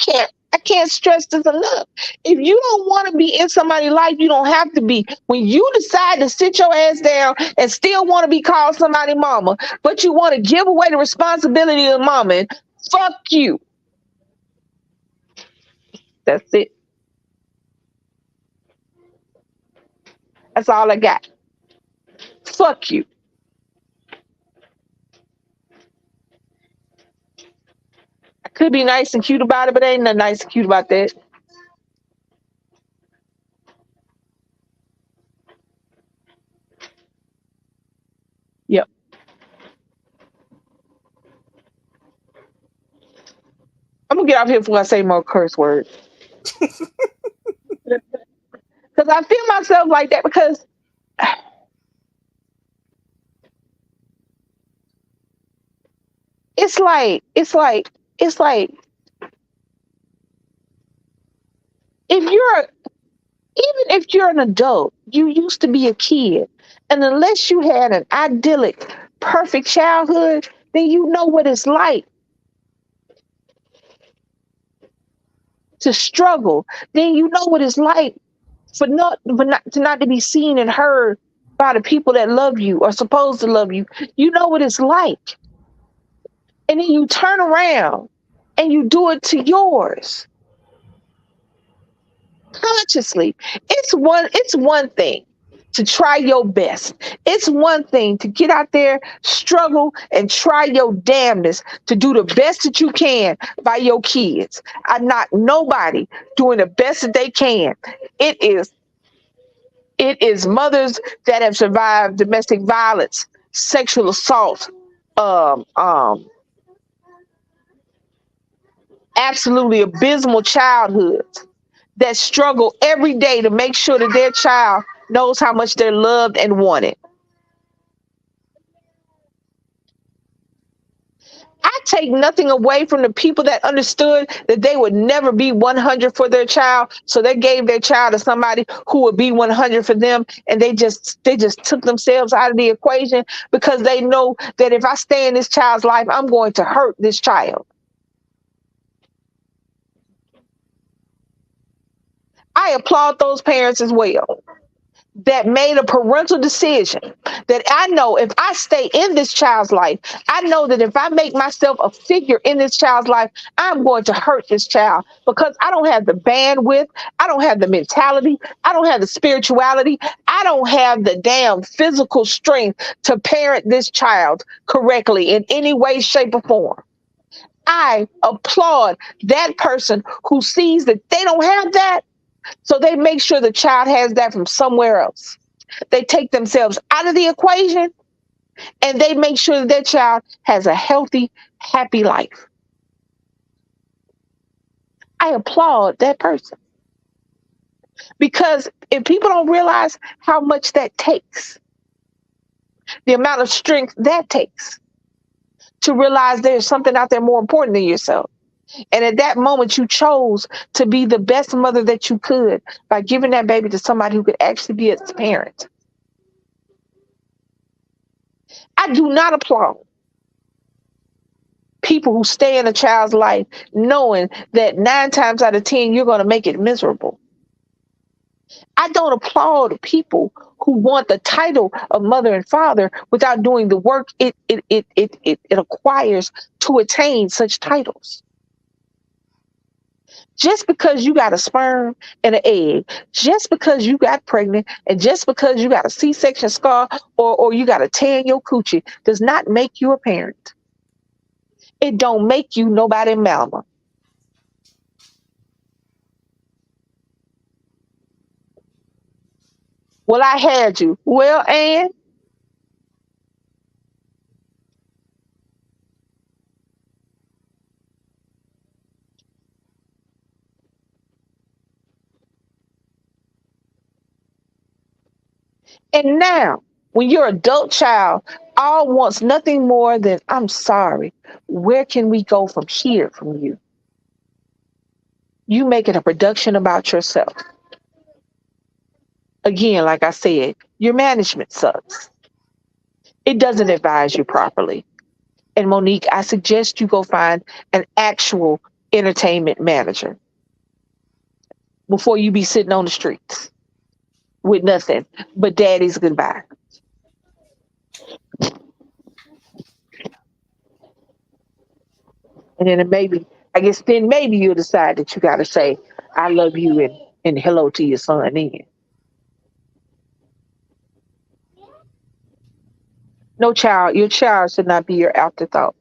can't stress this enough. If you don't want to be in somebody's life, you don't have to be. When you decide to sit your ass down and still want to be called somebody mama, but you want to give away the responsibility of mama, fuck you. That's it. That's all I got. Fuck you. I could be nice and cute about it, but ain't nothing nice and cute about that. Yep. I'm gonna get off here before I say more curse words. Because I feel myself like that because it's like if you're even if you're an adult, you used to be a kid. And unless you had an idyllic, perfect childhood, then you know what it's like to struggle. Then you know what it's like for not to be seen and heard by the people that love you or supposed to love you. You know what it's like. And then you turn around and you do it to yours consciously. It's one thing to try your best. It's one thing to get out there, struggle, and try your damnedest to do the best that you can by your kids. I'm not nobody doing the best that they can. It is it is mothers that have survived domestic violence, sexual assault, um, um, absolutely abysmal childhoods that struggle every day to make sure that their child knows how much they're loved and wanted. I take nothing away from the people that understood that they would never be 100 for their child, so they gave their child to somebody who would be 100 for them, and they just took themselves out of the equation because they know that if I stay in this child's life, I'm going to hurt this child. I applaud those parents as well that made a parental decision that I know if I stay in this child's life, I know that if I make myself a figure in this child's life, I'm going to hurt this child because I don't have the bandwidth, I don't have the mentality, I don't have the spirituality, I don't have the damn physical strength to parent this child correctly in any way, shape, or form. I applaud that person who sees that they don't have that, so they make sure the child has that from somewhere else. They take themselves out of the equation and they make sure that their child has a healthy, happy life. I applaud that person because if people don't realize how much that takes, the amount of strength that takes to realize there's something out there more important than yourself. And at that moment, you chose to be the best mother that you could by giving that baby to somebody who could actually be its parent. I do not applaud people who stay in a child's life knowing that 9 times out of 10, you're going to make it miserable. I don't applaud people who want the title of mother and father without doing the work it acquires to attain such titles. Just because you got a sperm and an egg, just because you got pregnant, and just because you got a C-section scar or you got a tear in your coochie does not make you a parent. It don't make you nobody mama. Well, I had you. Well, and now when your adult child all wants nothing more than I'm sorry. Where can we go from here from you? You make it a production about yourself. Again, like I said, your management sucks. It doesn't advise you properly. And Monique, I suggest you go find an actual entertainment manager before you be sitting on the streets with nothing but daddy's goodbye. And then maybe, I guess then maybe you'll decide that you got to say, I love you and hello to your son then. No child, your child should not be your afterthought.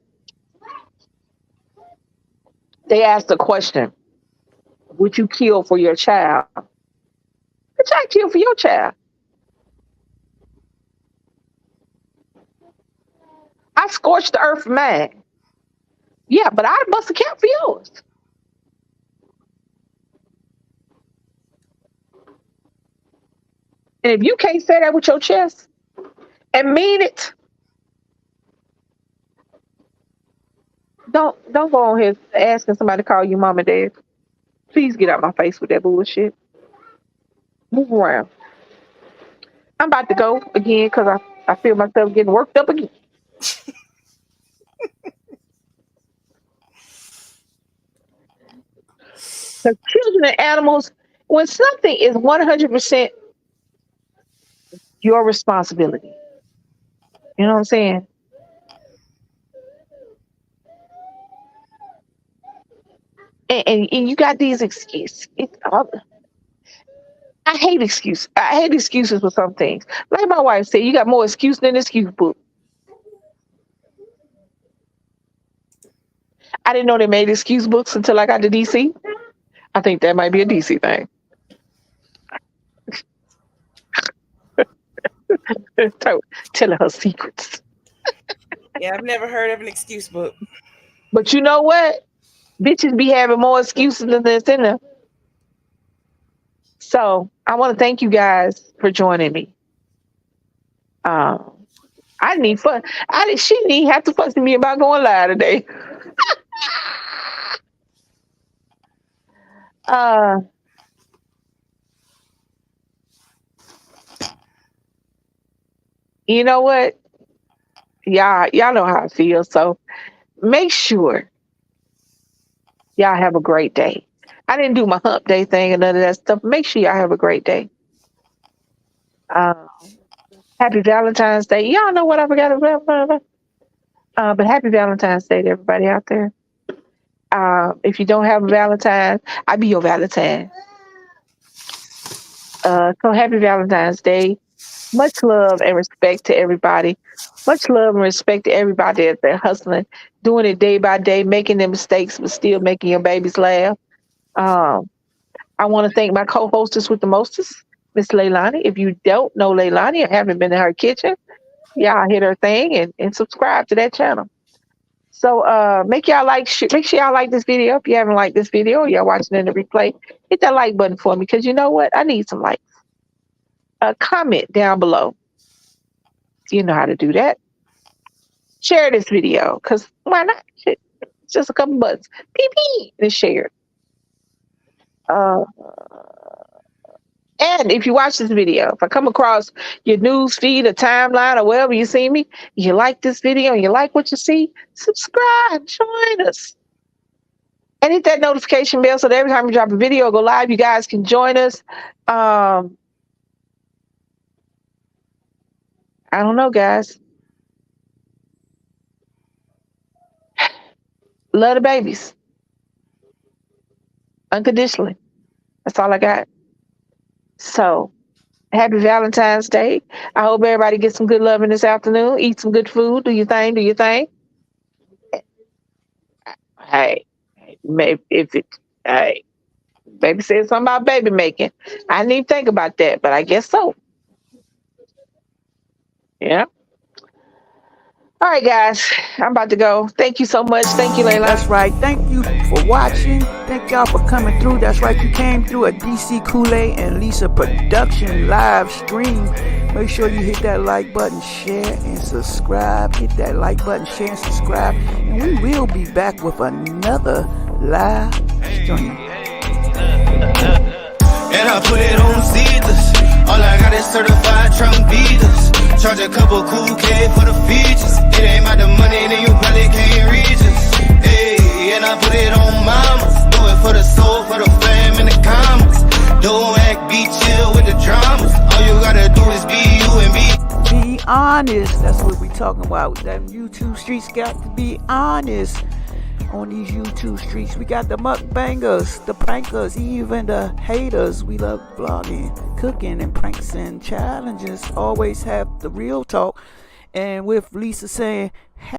They asked the question, would you kill for your child? Would I kill for your child? I scorched the earth for mine. Yeah, but I must account for yours. And if you can't say that with your chest and mean it, don't go on here asking somebody to call you mom and dad. Please get out my face with that bullshit. Move around. I'm about to go again because I feel myself getting worked up again. Because children and animals, when something is 100% your responsibility, you know what I'm saying? And you got these excuses. I hate excuses. I hate excuses for some things. Like my wife said, you got more excuse than excuse book. I didn't know they made excuse books until I got to DC. I think that might be a DC thing. Tell- Telling her secrets. Yeah, I've never heard of an excuse book. But you know what? Bitches be having more excuses than this in them. So I want to thank you guys for joining me. Um, I need fun. She didn't have to fuss with me about going live today. Uh, you know what? Y'all know how I feel. So make sure y'all have a great day. I didn't do my hump day thing and none of that stuff. Make sure y'all have a great day. Uh, Happy Valentine's Day. Y'all know what I forgot about. But happy Valentine's Day to everybody out there. If you don't have a Valentine, I be your Valentine. So happy Valentine's Day. Much love and respect to everybody. Much love and respect to everybody that they're hustling, doing it day by day, making their mistakes, but still making your babies laugh. Um, I want to thank my co-hostess with the mostest, Miss Leilani. If you don't know Leilani or haven't been in her kitchen, y'all hit her thing and subscribe to that channel. So make sure y'all like this video. If you haven't liked this video, y'all watching in the replay, hit that like button for me because you know what? I need some likes. Comment down below. You know how to do that. Share this video because why not? Shit, it's just a couple buttons. Beep beep and share it. Uh, and if you watch this video, if I come across your news feed or timeline or wherever you see me, you like this video and you like what you see, subscribe, join us. And hit that notification bell so that every time we drop a video or go live, you guys can join us. I don't know, guys. Love the babies. unconditionally. That's all I got. So happy Valentine's Day. I hope everybody gets some good loving this afternoon. Eat some good food. Do your thing. Do your thing. Hey, maybe if it, hey, baby said something about baby making. I didn't even think about that, but I guess so. Yeah. All right, guys. I'm about to go. Thank you so much. Thank you, Layla. That's right. Thank you for watching. Thank y'all for coming through. That's right. You came through a DC Kool-Aid and Lisa production live stream. Make sure you hit that like button, share, and subscribe. Hit that like button, share, and subscribe. And we will be back with another live stream. And I put it on Caesars. All I got is certified Trump beaters. Charge a couple cool K for the features. It ain't about the money, then you probably can't reach us. Hey, and I put it on mamas. Do it for the soul, for the fam, and the commas. Don't act, be chill with the dramas. All you gotta do is be you and be honest. That's what we talking about. That YouTube streets got to be honest. On these YouTube streets, we got the mukbangers, the prankers, even the haters. We love vlogging, cooking, and pranks and challenges. Always have the real talk. And with Lisa saying,